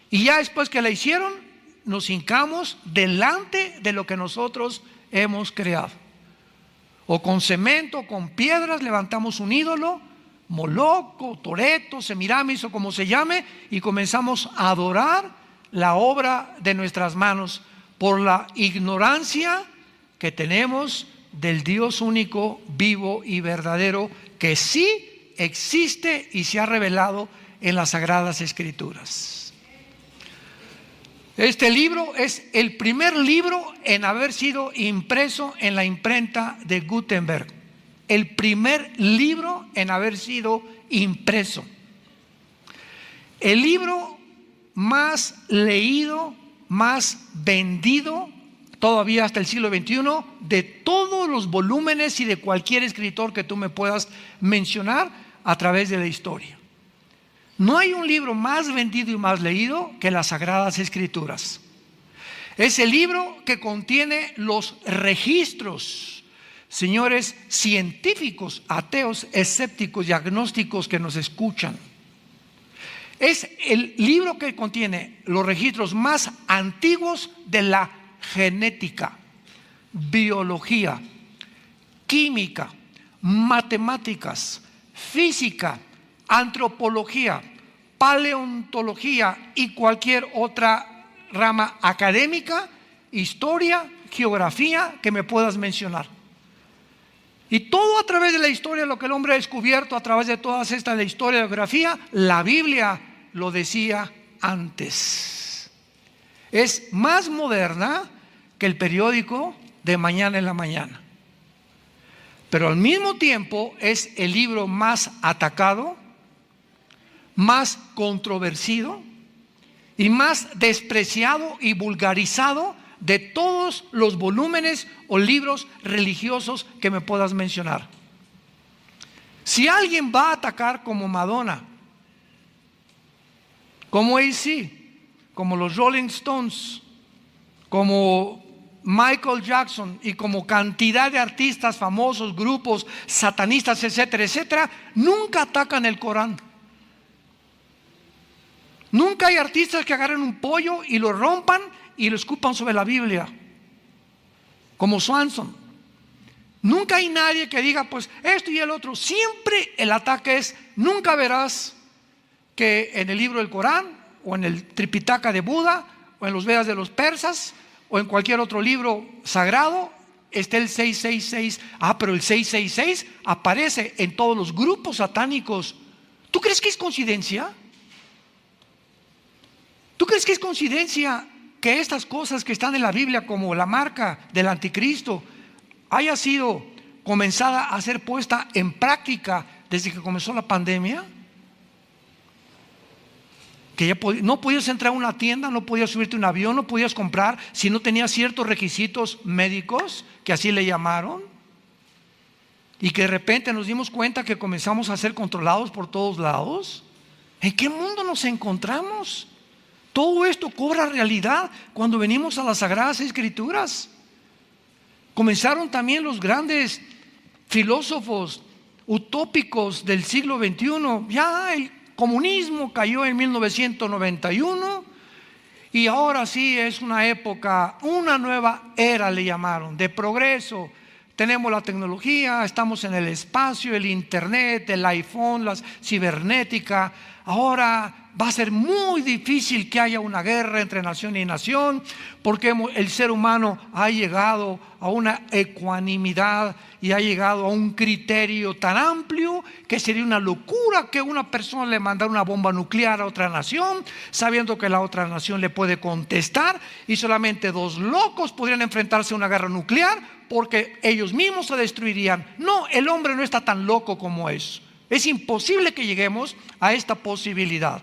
y ya después que la hicieron, nos hincamos delante de lo que nosotros hemos creado. O con cemento, o con piedras, levantamos un ídolo, Moloch, Toreto, Semiramis o como se llame, y comenzamos a adorar la obra de nuestras manos por la ignorancia que tenemos del Dios único, vivo y verdadero, que sí existe y se ha revelado en las Sagradas Escrituras. Este libro es el primer libro en haber sido impreso en la imprenta de Gutenberg. El primer libro en haber sido impreso. El libro más leído, más vendido, todavía hasta el siglo XXI, de todos los volúmenes y de cualquier escritor que tú me puedas mencionar a través de la historia. No hay un libro más vendido y más leído que las Sagradas Escrituras. Es el libro que contiene los registros, señores, científicos, ateos, escépticos y agnósticos que nos escuchan. Es el libro que contiene los registros más antiguos de la genética, biología, química, matemáticas, física, antropología, paleontología y cualquier otra rama académica, historia, geografía que me puedas mencionar. Y todo a través de la historia, lo que el hombre ha descubierto a través de todas estas de historia y geografía, la Biblia lo decía antes. Es más moderna que el periódico de mañana en la mañana, pero al mismo tiempo es el libro más atacado, más controvertido y más despreciado y vulgarizado de todos los volúmenes o libros religiosos que me puedas mencionar. Si alguien va a atacar como Madonna, como AC, como los Rolling Stones, como Michael Jackson y como cantidad de artistas famosos, grupos satanistas, etcétera, etcétera, nunca atacan el Corán. Nunca hay artistas que agarren un pollo y lo rompan y lo escupan sobre la Biblia, como Swanson. Nunca hay nadie que diga pues esto y el otro. Siempre el ataque es: nunca verás que en el libro del Corán o en el Tripitaka de Buda o en los Vedas de los persas o en cualquier otro libro sagrado esté el 666. Pero el 666 aparece en todos los grupos satánicos. ¿Tú crees que es coincidencia? ¿Tú crees que es coincidencia que estas cosas que están en la Biblia, como la marca del anticristo, haya sido comenzada a ser puesta en práctica desde que comenzó la pandemia? Que ya no podías entrar a una tienda, no podías subirte a un avión, no podías comprar si no tenías ciertos requisitos médicos, que así le llamaron, y que de repente nos dimos cuenta que comenzamos a ser controlados por todos lados. ¿En qué mundo nos encontramos? Todo esto cobra realidad cuando venimos a las Sagradas Escrituras. Comenzaron también los grandes filósofos utópicos del siglo XXI. Ya el comunismo cayó en 1991 y ahora sí es una época, una nueva era le llamaron, de progreso. Tenemos la tecnología, estamos en el espacio, el internet, el iPhone, la cibernética. Ahora va a ser muy difícil que haya una guerra entre nación y nación, porque el ser humano ha llegado a una ecuanimidad y ha llegado a un criterio tan amplio que sería una locura que una persona le mandara una bomba nuclear a otra nación, sabiendo que la otra nación le puede contestar, y solamente dos locos podrían enfrentarse a una guerra nuclear, porque ellos mismos se destruirían. No, el hombre no está tan loco como eso. Es imposible que lleguemos a esta posibilidad.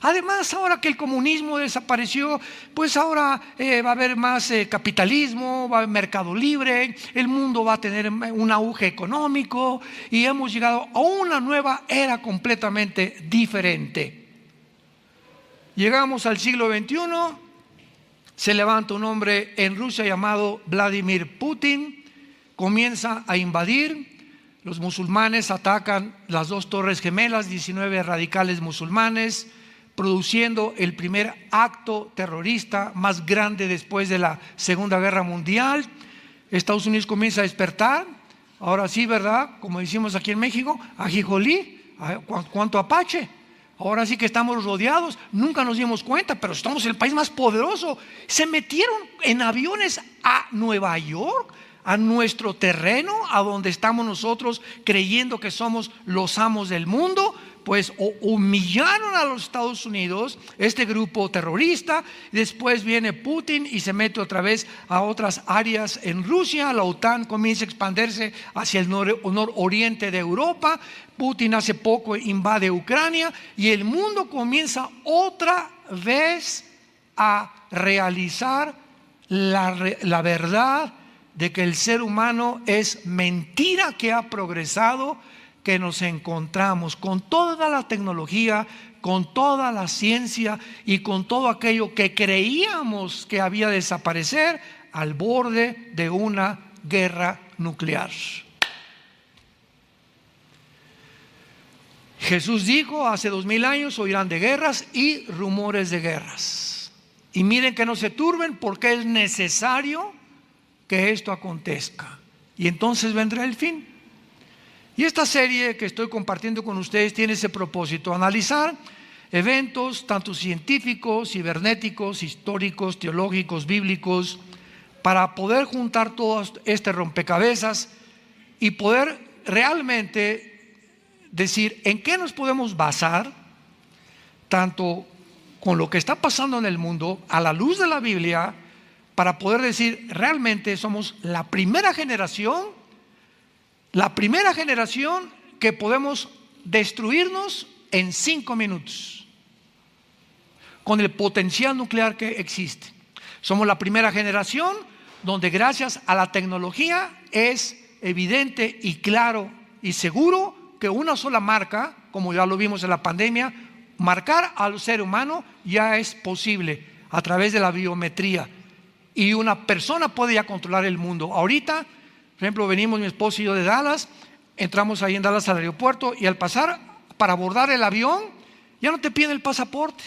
Además, ahora que el comunismo desapareció, pues ahora va a haber más capitalismo, va a haber mercado libre, el mundo va a tener un auge económico y hemos llegado a una nueva era completamente diferente. Llegamos al siglo XXI, se levanta un hombre en Rusia llamado Vladimir Putin, comienza a invadir. Los musulmanes atacan las dos torres gemelas, 19 radicales musulmanes, produciendo el primer acto terrorista más grande después de la Segunda Guerra Mundial. Estados Unidos comienza a despertar, ahora sí, ¿verdad? Como decimos aquí en México, ajijolí, cuánto apache. Ahora sí que estamos rodeados, nunca nos dimos cuenta, pero estamos en el país más poderoso. Se metieron en aviones a Nueva York, a nuestro terreno, a donde estamos nosotros creyendo que somos los amos del mundo. Pues humillaron a los Estados Unidos, este grupo terrorista. Después viene Putin y se mete otra vez a otras áreas en Rusia. La OTAN comienza a expandirse hacia el nororiente de Europa. Putin hace poco invade Ucrania y el mundo comienza otra vez a realizar la verdad de que el ser humano es mentira que ha progresado, que nos encontramos con toda la tecnología, con toda la ciencia y con todo aquello que creíamos que había de desaparecer, al borde de una guerra nuclear. Jesús dijo hace 2000 años: oirán de guerras y rumores de guerras. Y miren que no se turben, porque es necesario que esto acontezca. Y entonces vendrá el fin. Y esta serie que estoy compartiendo con ustedes tiene ese propósito: analizar eventos tanto científicos, cibernéticos, históricos, teológicos, bíblicos, para poder juntar todo este rompecabezas y poder realmente decir en qué nos podemos basar, tanto con lo que está pasando en el mundo a la luz de la Biblia, para poder decir realmente somos la primera generación que podemos destruirnos en 5 minutos con el potencial nuclear que existe. Somos la primera generación donde gracias a la tecnología es evidente y claro y seguro que una sola marca, como ya lo vimos en la pandemia, marcar al ser humano ya es posible a través de la biometría, y una persona puede ya controlar el mundo. Ahorita, por ejemplo, venimos mi esposo y yo de Dallas, entramos ahí en Dallas al aeropuerto, y al pasar para abordar el avión ya no te piden el pasaporte,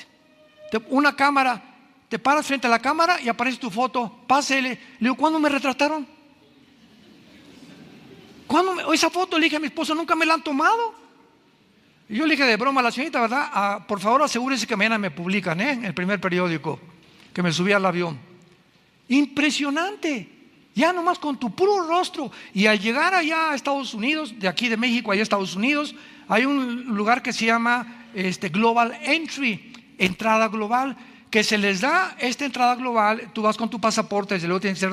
una cámara, te paras frente a la cámara y aparece tu foto, pásele. Le digo: ¿cuándo me retrataron? Esa foto, le dije a mi esposo, nunca me la han tomado. Y yo le dije de broma a la señorita, ¿verdad? Por favor, asegúrese que mañana me publican en el primer periódico que me subí al avión. Impresionante, ya nomás con tu puro rostro. Y al llegar allá a Estados Unidos, de aquí de México allá a Estados Unidos, hay un lugar que se llama Global Entry, entrada global, que se les da esta entrada global. Tú vas con tu pasaporte, desde luego tienes que ser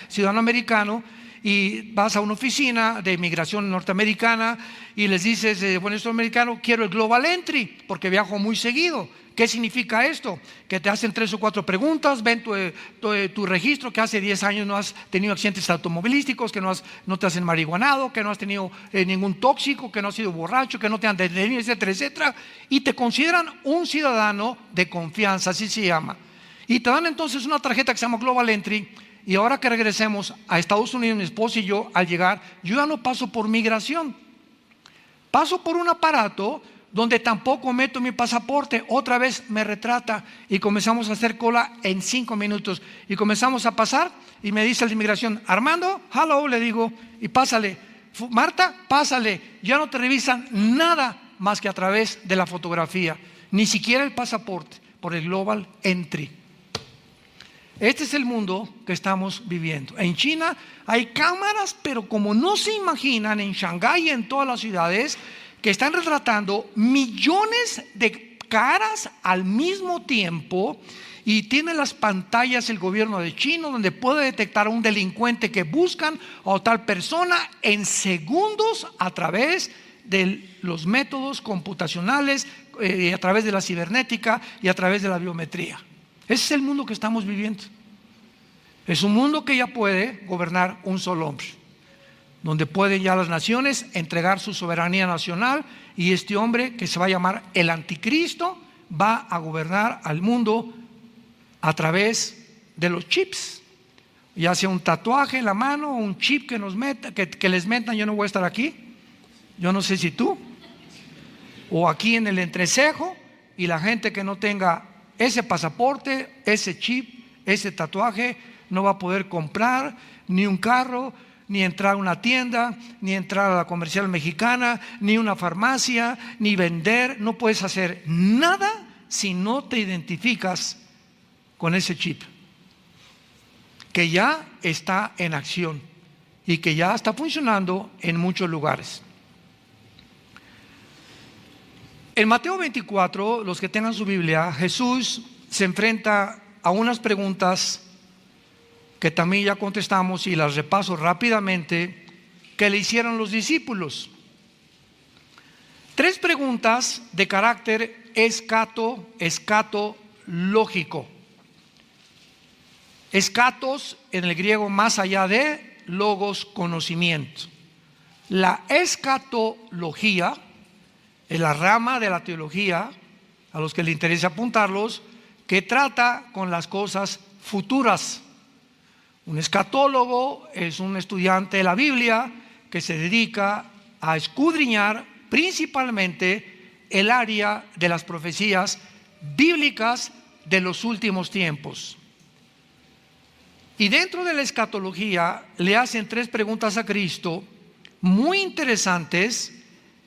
ciudadano americano, y vas a una oficina de inmigración norteamericana y les dices: bueno, estoy americano, quiero el Global Entry porque viajo muy seguido. ¿Qué significa esto? Que te hacen 3 o 4 preguntas, ven tu registro, que hace 10 años no has tenido accidentes automovilísticos, que no te has marihuanado, que no has tenido ningún tóxico, que no has sido borracho, que no te han detenido, etcétera, etcétera, y te consideran un ciudadano de confianza, así se llama. Y te dan entonces una tarjeta que se llama Global Entry. Y ahora que regresemos a Estados Unidos, mi esposo y yo, al llegar, yo ya no paso por migración, paso por un aparato donde tampoco meto mi pasaporte. Otra vez me retrata y comenzamos a hacer cola en 5 minutos. Y comenzamos a pasar y me dice el de inmigración: Armando, hello, le digo, y pásale. Marta, pásale. Ya no te revisan nada más que a través de la fotografía, ni siquiera el pasaporte, por el Global Entry. Este es el mundo que estamos viviendo. En China hay cámaras, pero como no se imaginan, en Shanghái y en todas las ciudades, que están retratando millones de caras al mismo tiempo, y tiene las pantallas el gobierno de China donde puede detectar a un delincuente que buscan a tal persona en segundos a través de los métodos computacionales, a través de la cibernética y a través de la biometría. Ese es el mundo que estamos viviendo. Es un mundo que ya puede gobernar un solo hombre, donde pueden ya las naciones entregar su soberanía nacional, y este hombre, que se va a llamar el anticristo, va a gobernar al mundo a través de los chips, ya sea un tatuaje en la mano o un chip que nos meta, que les metan. Yo no voy a estar aquí, yo no sé si tú, o aquí en el entrecejo, y la gente que no tenga ese pasaporte, ese chip, ese tatuaje, no va a poder comprar ni un carro, ni entrar a una tienda, ni entrar a la comercial mexicana, ni una farmacia, ni vender. No puedes hacer nada si no te identificas con ese chip, que ya está en acción y que ya está funcionando en muchos lugares. En Mateo 24, los que tengan su Biblia, Jesús se enfrenta a unas preguntas que también ya contestamos, y las repaso rápidamente, que le hicieron los discípulos. 3 preguntas de carácter escatológico. Escatos en el griego, más allá de, logos, conocimiento. La escatología es la rama de la teología, a los que les interesa apuntarlos, que trata con las cosas futuras. Un escatólogo es un estudiante de la Biblia que se dedica a escudriñar principalmente el área de las profecías bíblicas de los últimos tiempos. Y dentro de la escatología le hacen 3 preguntas a Cristo muy interesantes,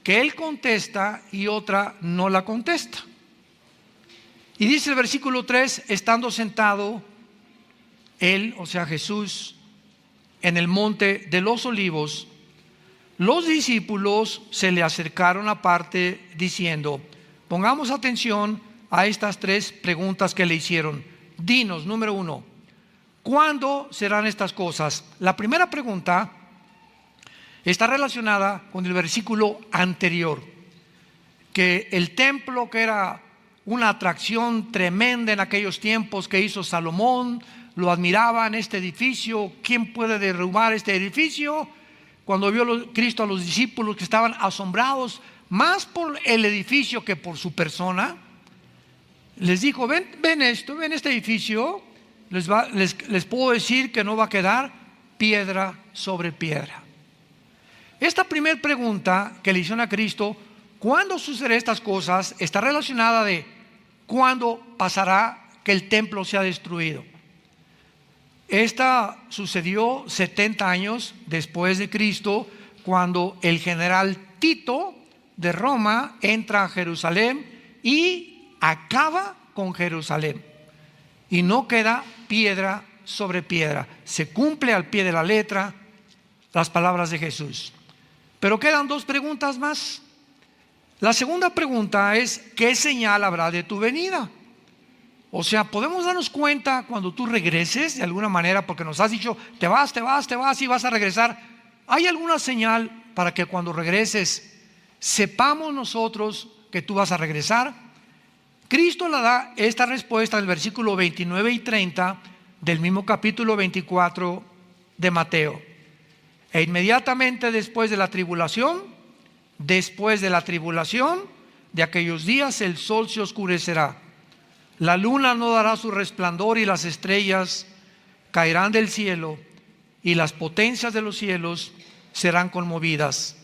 que Él contesta y otra no la contesta. Y dice el versículo 3: estando sentado Él, o sea Jesús, en el monte de los olivos, los discípulos se le acercaron aparte diciendo: pongamos atención a estas 3 preguntas que le hicieron. Dinos, número 1, ¿cuándo serán estas cosas? La primera pregunta está relacionada con el versículo anterior, que el templo, que era una atracción tremenda en aquellos tiempos que hizo Salomón, lo admiraban, este edificio. ¿Quién puede derrumbar este edificio? Cuando vio Cristo a los discípulos, que estaban asombrados más por el edificio que por su persona, les dijo: ven este edificio, les puedo decir que no va a quedar piedra sobre piedra. Esta primera pregunta que le hicieron a Cristo, ¿cuándo sucederán estas cosas?, está relacionada de cuándo pasará que el templo sea destruido. Esta sucedió 70 años después de Cristo, cuando el general Tito de Roma entra a Jerusalén y acaba con Jerusalén, y no queda piedra sobre piedra. Se cumple al pie de la letra las palabras de Jesús. Pero quedan 2 preguntas más. La segunda pregunta es: ¿qué señal habrá de tu venida? O sea, podemos darnos cuenta cuando tú regreses, de alguna manera, porque nos has dicho te vas y vas a regresar. ¿Hay alguna señal para que cuando regreses sepamos nosotros que tú vas a regresar? Cristo le da esta respuesta en el versículo 29 y 30 del mismo capítulo 24 de Mateo. E inmediatamente después de la tribulación de aquellos días, el sol se oscurecerá, la luna no dará su resplandor, y las estrellas caerán del cielo, y las potencias de los cielos serán conmovidas.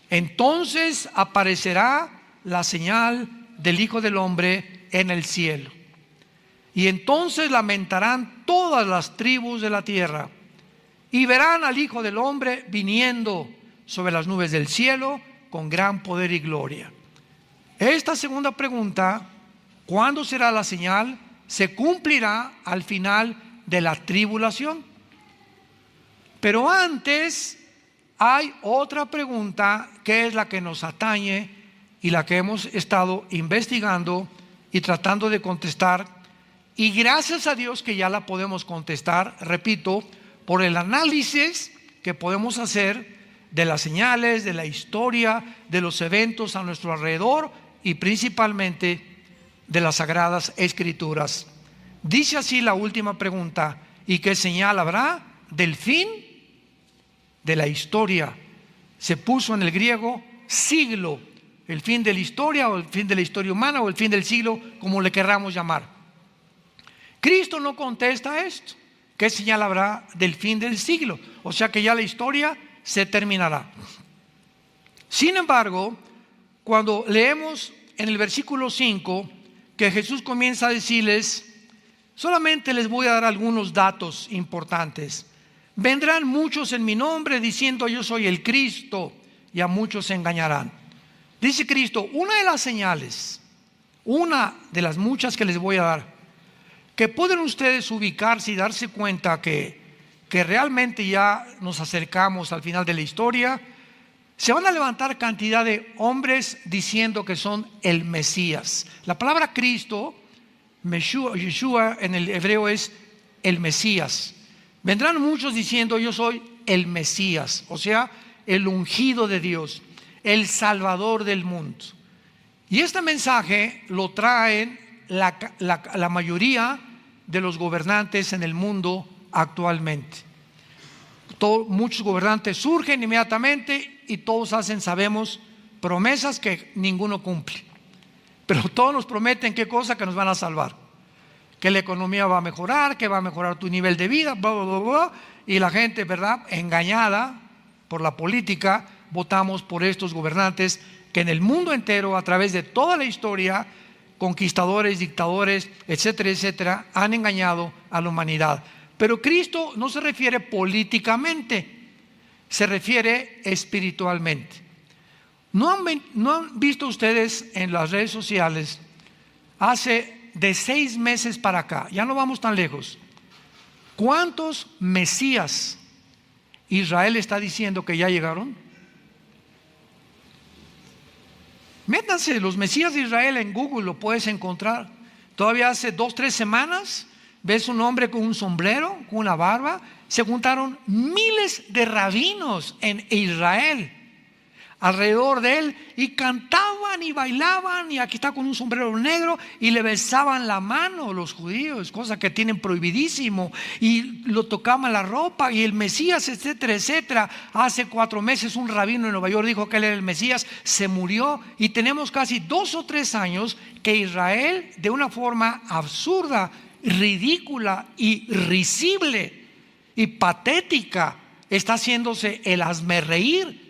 Entonces aparecerá la señal del Hijo del Hombre en el cielo. Y entonces lamentarán todas las tribus de la tierra y verán al Hijo del Hombre viniendo sobre las nubes del cielo con gran poder y gloria. Esta segunda pregunta, ¿cuándo será la señal?, se cumplirá al final de la tribulación. Pero antes hay otra pregunta que es la que nos atañe y la que hemos estado investigando y tratando de contestar, y gracias a Dios que ya la podemos contestar, repito, por el análisis que podemos hacer de las señales, de la historia, de los eventos a nuestro alrededor y principalmente de las Sagradas Escrituras. Dice así la última pregunta: ¿y qué señal habrá del fin de la historia? Se puso en el griego siglo, el fin de la historia o el fin de la historia humana o el fin del siglo, como le querramos llamar. Cristo no contesta esto. ¿Qué señal habrá del fin del siglo? O sea que ya la historia se terminará. Sin embargo, cuando leemos en el versículo 5 que Jesús comienza a decirles, solamente les voy a dar algunos datos importantes. Vendrán muchos en mi nombre diciendo yo soy el Cristo, y a muchos se engañarán. Dice Cristo, una de las señales, una de las muchas que les voy a dar, que pueden ustedes ubicarse y darse cuenta que realmente ya nos acercamos al final de la historia. Se van a levantar cantidad de hombres diciendo que son el Mesías. La palabra Cristo, Yeshua en el hebreo, es el Mesías. Vendrán muchos diciendo yo soy el Mesías, o sea, el ungido de Dios, el Salvador del mundo. Y este mensaje lo traen la mayoría de los gobernantes en el mundo actualmente. Muchos gobernantes surgen inmediatamente y todos hacen, sabemos, promesas que ninguno cumple. Pero todos nos prometen qué cosa, que nos van a salvar, que la economía va a mejorar, que va a mejorar tu nivel de vida, bla, bla, bla, bla. Y la gente, ¿verdad?, engañada por la política, votamos por estos gobernantes que en el mundo entero, a través de toda la historia, conquistadores, dictadores, etcétera, etcétera, han engañado a la humanidad. Pero Cristo no se refiere políticamente, se refiere espiritualmente. ¿No han visto ustedes en las redes sociales, hace de 6 meses para acá, ya no vamos tan lejos, cuántos Mesías Israel está diciendo que ya llegaron? Métanse los Mesías de Israel en Google, lo puedes encontrar. Todavía hace 2-3 semanas ves un hombre con un sombrero, con una barba. Se juntaron miles de rabinos en Israel alrededor de él y cantaban y bailaban, y aquí está con un sombrero negro, y le besaban la mano los judíos, cosa que tienen prohibidísimo, y lo tocaban la ropa, y el Mesías, etcétera, etcétera. Hace 4 meses un rabino en Nueva York dijo que él era el Mesías, se murió, y tenemos casi 2 o 3 años que Israel, de una forma absurda, ridícula y risible y patética, está haciéndose el hazmerreír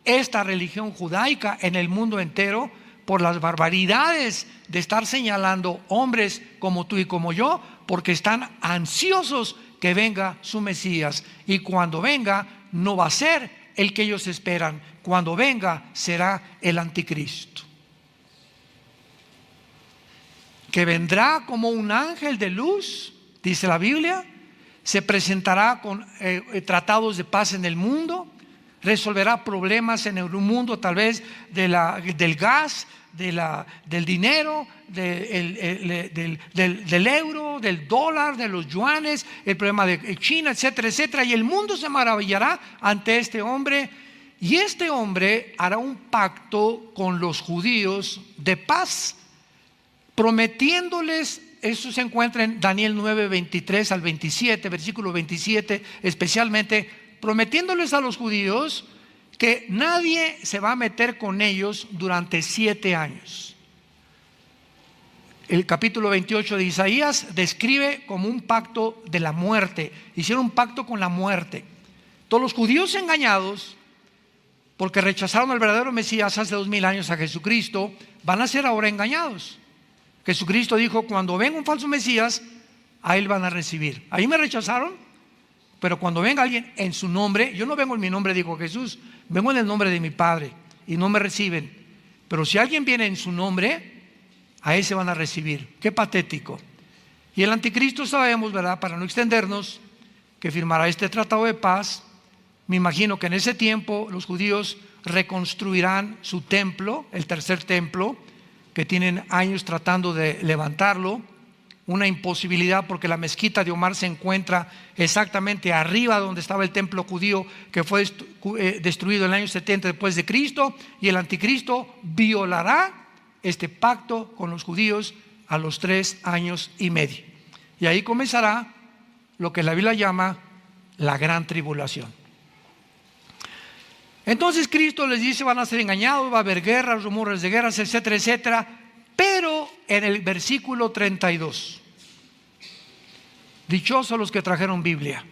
esta religión judaica en el mundo entero por las barbaridades de estar señalando hombres como tú y como yo, porque están ansiosos que venga su Mesías, y cuando venga no va a ser el que ellos esperan. Cuando venga será el anticristo, que vendrá como un ángel de luz, dice la Biblia. Se presentará con tratados de paz en el mundo, resolverá problemas en el mundo, tal vez del gas, del dinero, del euro, del dólar, de los yuanes, el problema de China, etcétera, etcétera. Y el mundo se maravillará ante este hombre, y este hombre hará un pacto con los judíos de paz, prometiéndoles. Esto se encuentra en Daniel 9, 23 al 27, versículo 27 especialmente, prometiéndoles a los judíos que nadie se va a meter con ellos durante 7 años. El capítulo 28 de Isaías describe como un pacto de la muerte. Hicieron un pacto con la muerte. Todos los judíos engañados porque rechazaron al verdadero Mesías hace 2000 años, a Jesucristo, van a ser ahora engañados. Jesucristo dijo: cuando venga un falso Mesías, a él van a recibir. Ahí me rechazaron, pero cuando venga alguien en su nombre, yo no vengo en mi nombre, dijo Jesús, vengo en el nombre de mi Padre, y no me reciben. Pero si alguien viene en su nombre, a ese van a recibir. Qué patético. Y el anticristo, sabemos, ¿verdad?, para no extendernos, que firmará este tratado de paz. Me imagino que en ese tiempo los judíos reconstruirán su templo, el tercer templo, que tienen años tratando de levantarlo. Una imposibilidad, porque la mezquita de Omar se encuentra exactamente arriba donde estaba el templo judío, que fue destruido en el año 70 después de Cristo, y el anticristo violará este pacto con los judíos a los 3 años y medio. Y ahí comenzará lo que la Biblia llama la gran tribulación. Entonces Cristo les dice: van a ser engañados, va a haber guerras, rumores de guerras, etcétera, etcétera. Pero en el versículo 32, dichosos los que trajeron Biblia.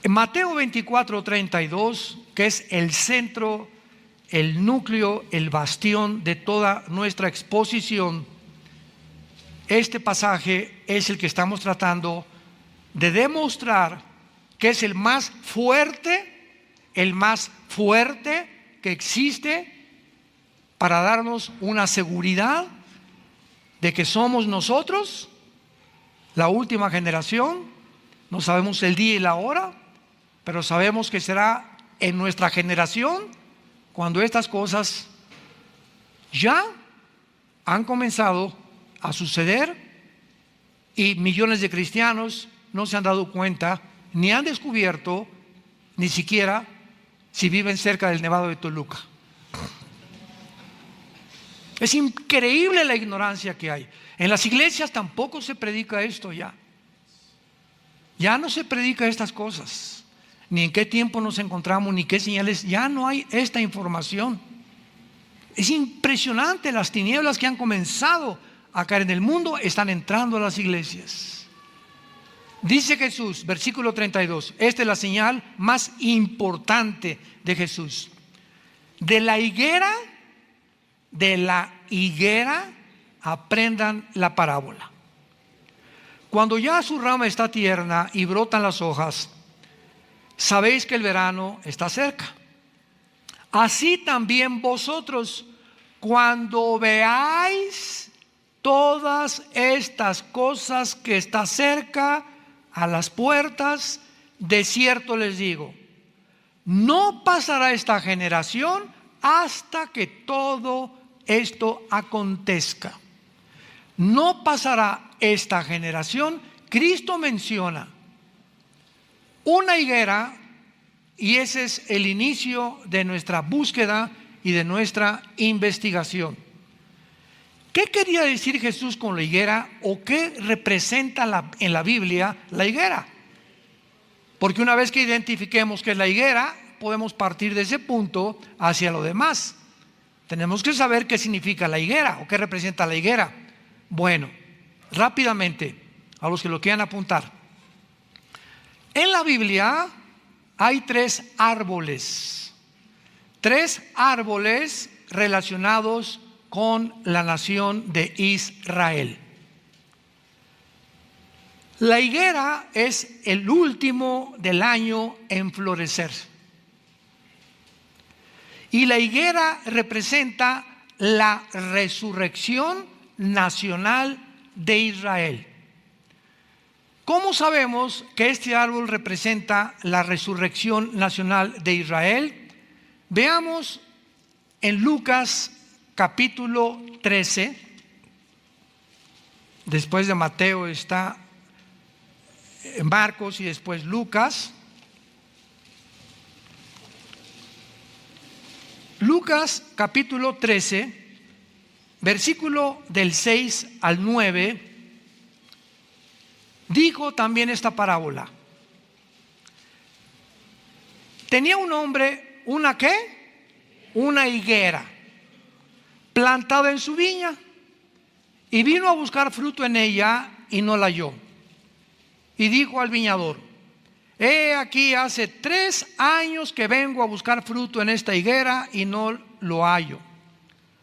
En Mateo 24, 32, que es el centro, el núcleo, el bastión de toda nuestra exposición, este pasaje es el que estamos tratando de demostrar que es el más fuerte que existe para darnos una seguridad de que somos nosotros la última generación. No sabemos el día y la hora, pero sabemos que será en nuestra generación cuando estas cosas ya han comenzado a suceder, y millones de cristianos no se han dado cuenta, ni han descubierto, ni siquiera si viven cerca del Nevado de Toluca. Es increíble la ignorancia que hay. En las iglesias tampoco se predica esto ya. Ya no se predica estas cosas. Ni en qué tiempo nos encontramos, ni qué señales. Ya no hay esta información. Es impresionante las tinieblas que han comenzado a caer en el mundo, están entrando a las iglesias. Dice Jesús, versículo 32, esta es la señal más importante de Jesús: de la higuera aprendan la parábola. Cuando ya su rama está tierna y brotan las hojas, sabéis que el verano está cerca. Así también vosotros, cuando veáis todas estas cosas que está cerca a las puertas, de cierto les digo, no pasará esta generación hasta que todo esto acontezca. No pasará esta generación. Cristo menciona una higuera, y ese es el inicio de nuestra búsqueda y de nuestra investigación. ¿Qué quería decir Jesús con la higuera, o qué representa en la Biblia la higuera? Porque una vez que identifiquemos qué es la higuera, podemos partir de ese punto hacia lo demás. Tenemos que saber qué significa la higuera o qué representa la higuera. Bueno, rápidamente, a los que lo quieran apuntar. En la Biblia hay 3 árboles relacionados con la nación de Israel. La higuera es el último del año en florecer. Y la higuera representa la resurrección nacional de Israel. ¿Cómo sabemos que este árbol representa la resurrección nacional de Israel? Veamos en Lucas capítulo 13. Después de Mateo está Marcos y después Lucas. Lucas capítulo 13, versículo del 6 al 9, dijo también esta parábola. Tenía un hombre, ¿una qué? Una higuera plantada en su viña, y vino a buscar fruto en ella y no la halló. Y dijo al viñador: He aquí hace 3 años que vengo a buscar fruto en esta higuera y no lo hallo.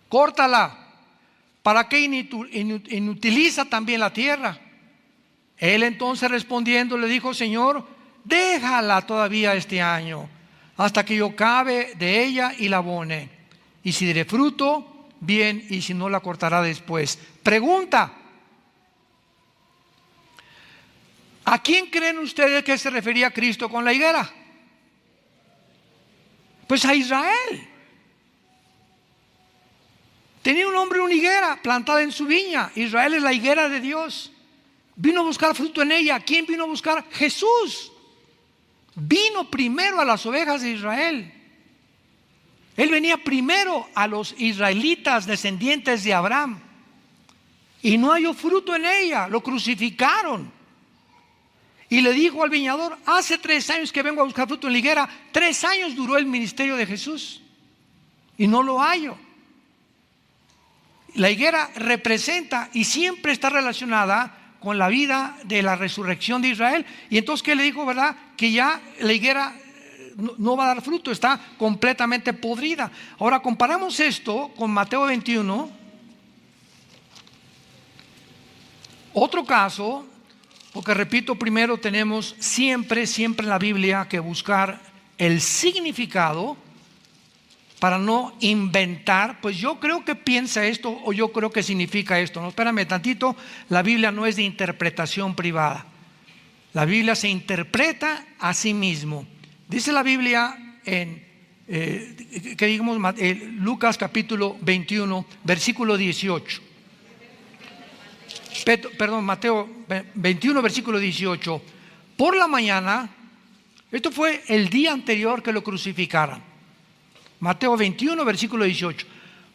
Córtala. ¿Para qué inutiliza también la tierra? Él entonces respondiendo le dijo: Señor, déjala todavía este año, hasta que yo cabe de ella y la abone. Y si diré fruto, bien, y si no, la cortará después. Pregunta: ¿a quién creen ustedes que se refería Cristo con la higuera? Pues a Israel. Tenía un hombre una higuera plantada en su viña. Israel es la higuera de Dios. Vino a buscar fruto en ella. ¿Quién vino a buscar? Jesús. Vino primero a las ovejas de Israel. Él venía primero a los israelitas descendientes de Abraham. Y no halló fruto en ella. Lo crucificaron. Y le dijo al viñador: hace 3 años que vengo a buscar fruto en la higuera. 3 años duró el ministerio de Jesús. Y no lo hallo. La higuera representa y siempre está relacionada con la vida de la resurrección de Israel. Y entonces, ¿qué le dijo, verdad? Que ya la higuera no va a dar fruto, está completamente podrida. Ahora comparamos esto con Mateo 21. Otro caso, porque repito, primero tenemos siempre en la Biblia que buscar el significado para no inventar. Pues yo creo que piensa esto, o yo creo que significa esto. No, espérame tantito. La Biblia no es de interpretación privada. La Biblia se interpreta a sí mismo. Dice la Biblia en Lucas capítulo 21, versículo 18. Mateo 21, versículo 18. Por la mañana, esto fue el día anterior que lo crucificaran. Mateo 21, versículo 18.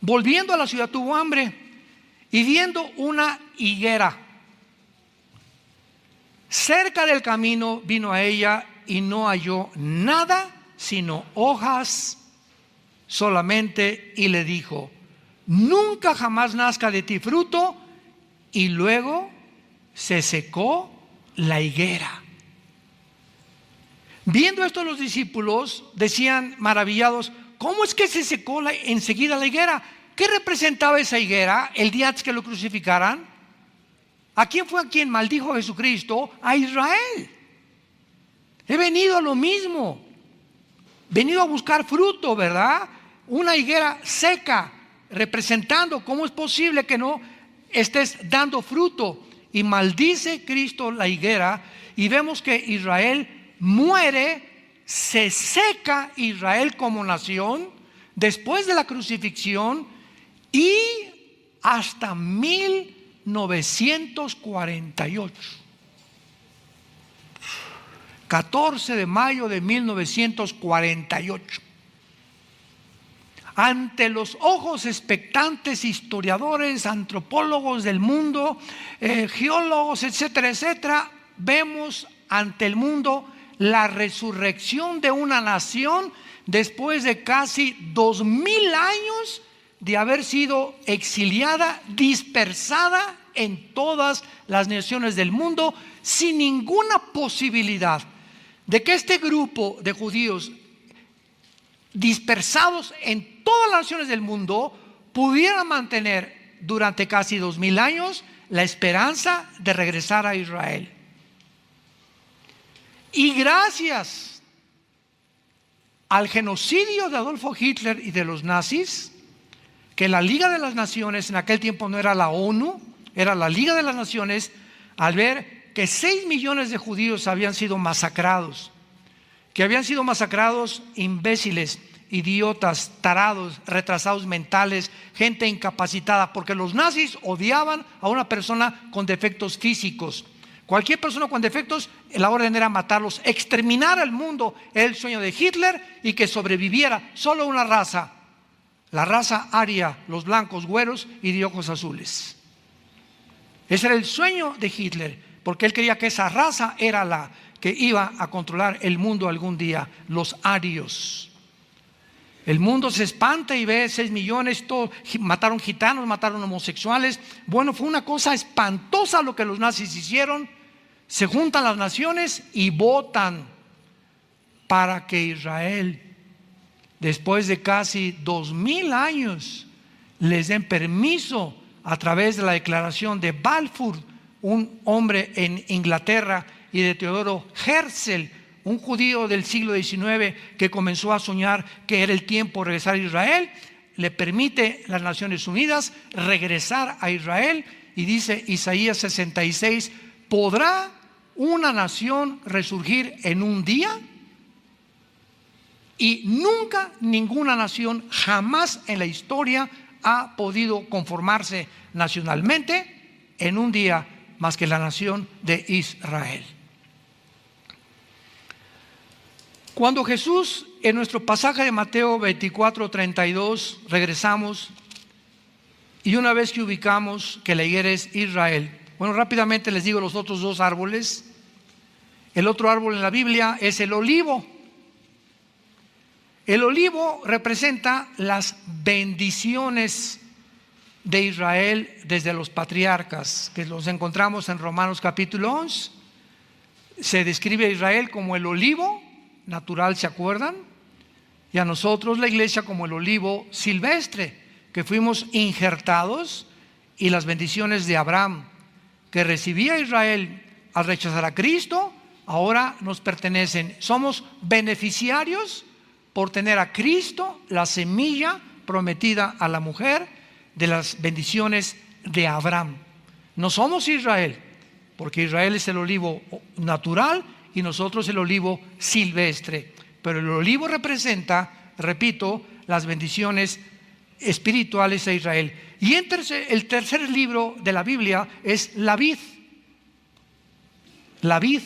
Volviendo a la ciudad tuvo hambre, y viendo una higuera cerca del camino, vino a ella y no halló nada sino hojas solamente, y le dijo: nunca jamás nazca de ti fruto. Y luego se secó la higuera. Viendo esto, los discípulos decían maravillados: ¿cómo es que se secó enseguida la higuera? ¿Qué representaba esa higuera el día antes que lo crucificaran? ¿A quién fue a quien maldijo Jesucristo? A Israel. He venido a lo mismo. Venido a buscar fruto, ¿verdad? Una higuera seca, representando cómo es posible que no estés dando fruto. Y maldice Cristo la higuera, y vemos que Israel muere. Se seca Israel como nación después de la crucifixión, y hasta 1948, 14 de mayo de 1948, ante los ojos expectantes historiadores, antropólogos del mundo, geólogos, etcétera, etcétera, vemos ante el mundo la resurrección de una nación después de casi 2000 años de haber sido exiliada, dispersada en todas las naciones del mundo, sin ninguna posibilidad de que este grupo de judíos dispersados en todas las naciones del mundo pudieran mantener durante casi 2000 años la esperanza de regresar a Israel. Y gracias al genocidio de Adolfo Hitler y de los nazis, que la Liga de las Naciones, en aquel tiempo no era la ONU, era la Liga de las Naciones, al ver que 6 millones de judíos habían sido masacrados, que habían sido masacrados imbéciles, idiotas, tarados, retrasados mentales, gente incapacitada, porque los nazis odiaban a una persona con defectos físicos. Cualquier persona con defectos, la orden era matarlos, exterminar al mundo. Era el sueño de Hitler, y que sobreviviera solo una raza, la raza aria, los blancos, güeros y de ojos azules. Ese era el sueño de Hitler, porque él quería que esa raza era la que iba a controlar el mundo algún día, los arios. El mundo se espanta y ve 6 millones, mataron gitanos, mataron homosexuales. Bueno, fue una cosa espantosa lo que los nazis hicieron. Se juntan las naciones y votan para que Israel, después de casi 2000 años, les den permiso a través de la declaración de Balfour, un hombre en Inglaterra, y de Teodoro Herzl, un judío del siglo XIX que comenzó a soñar que era el tiempo de regresar a Israel. Le permite las Naciones Unidas regresar a Israel, y dice Isaías 66: ¿podrá una nación resurgir en un día? Y nunca ninguna nación jamás en la historia ha podido conformarse nacionalmente en un día más que la nación de Israel. Cuando Jesús, en nuestro pasaje de Mateo 24:32, regresamos, y una vez que ubicamos que la higuera es Israel, bueno, rápidamente les digo los otros dos árboles. El otro árbol en la Biblia es el olivo. El olivo representa las bendiciones de Israel desde los patriarcas, que los encontramos en Romanos capítulo 11. Se describe a Israel como el olivo natural, ¿se acuerdan? Y a nosotros, la iglesia, como el olivo silvestre, que fuimos injertados, y las bendiciones de Abraham que recibía Israel al rechazar a Cristo, ahora nos pertenecen. Somos beneficiarios por tener a Cristo, la semilla prometida a la mujer, de las bendiciones de Abraham. No somos Israel, porque Israel es el olivo natural y nosotros el olivo silvestre. Pero el olivo representa, repito, las bendiciones espirituales a Israel. Y el tercer libro de la Biblia es la vid. La vid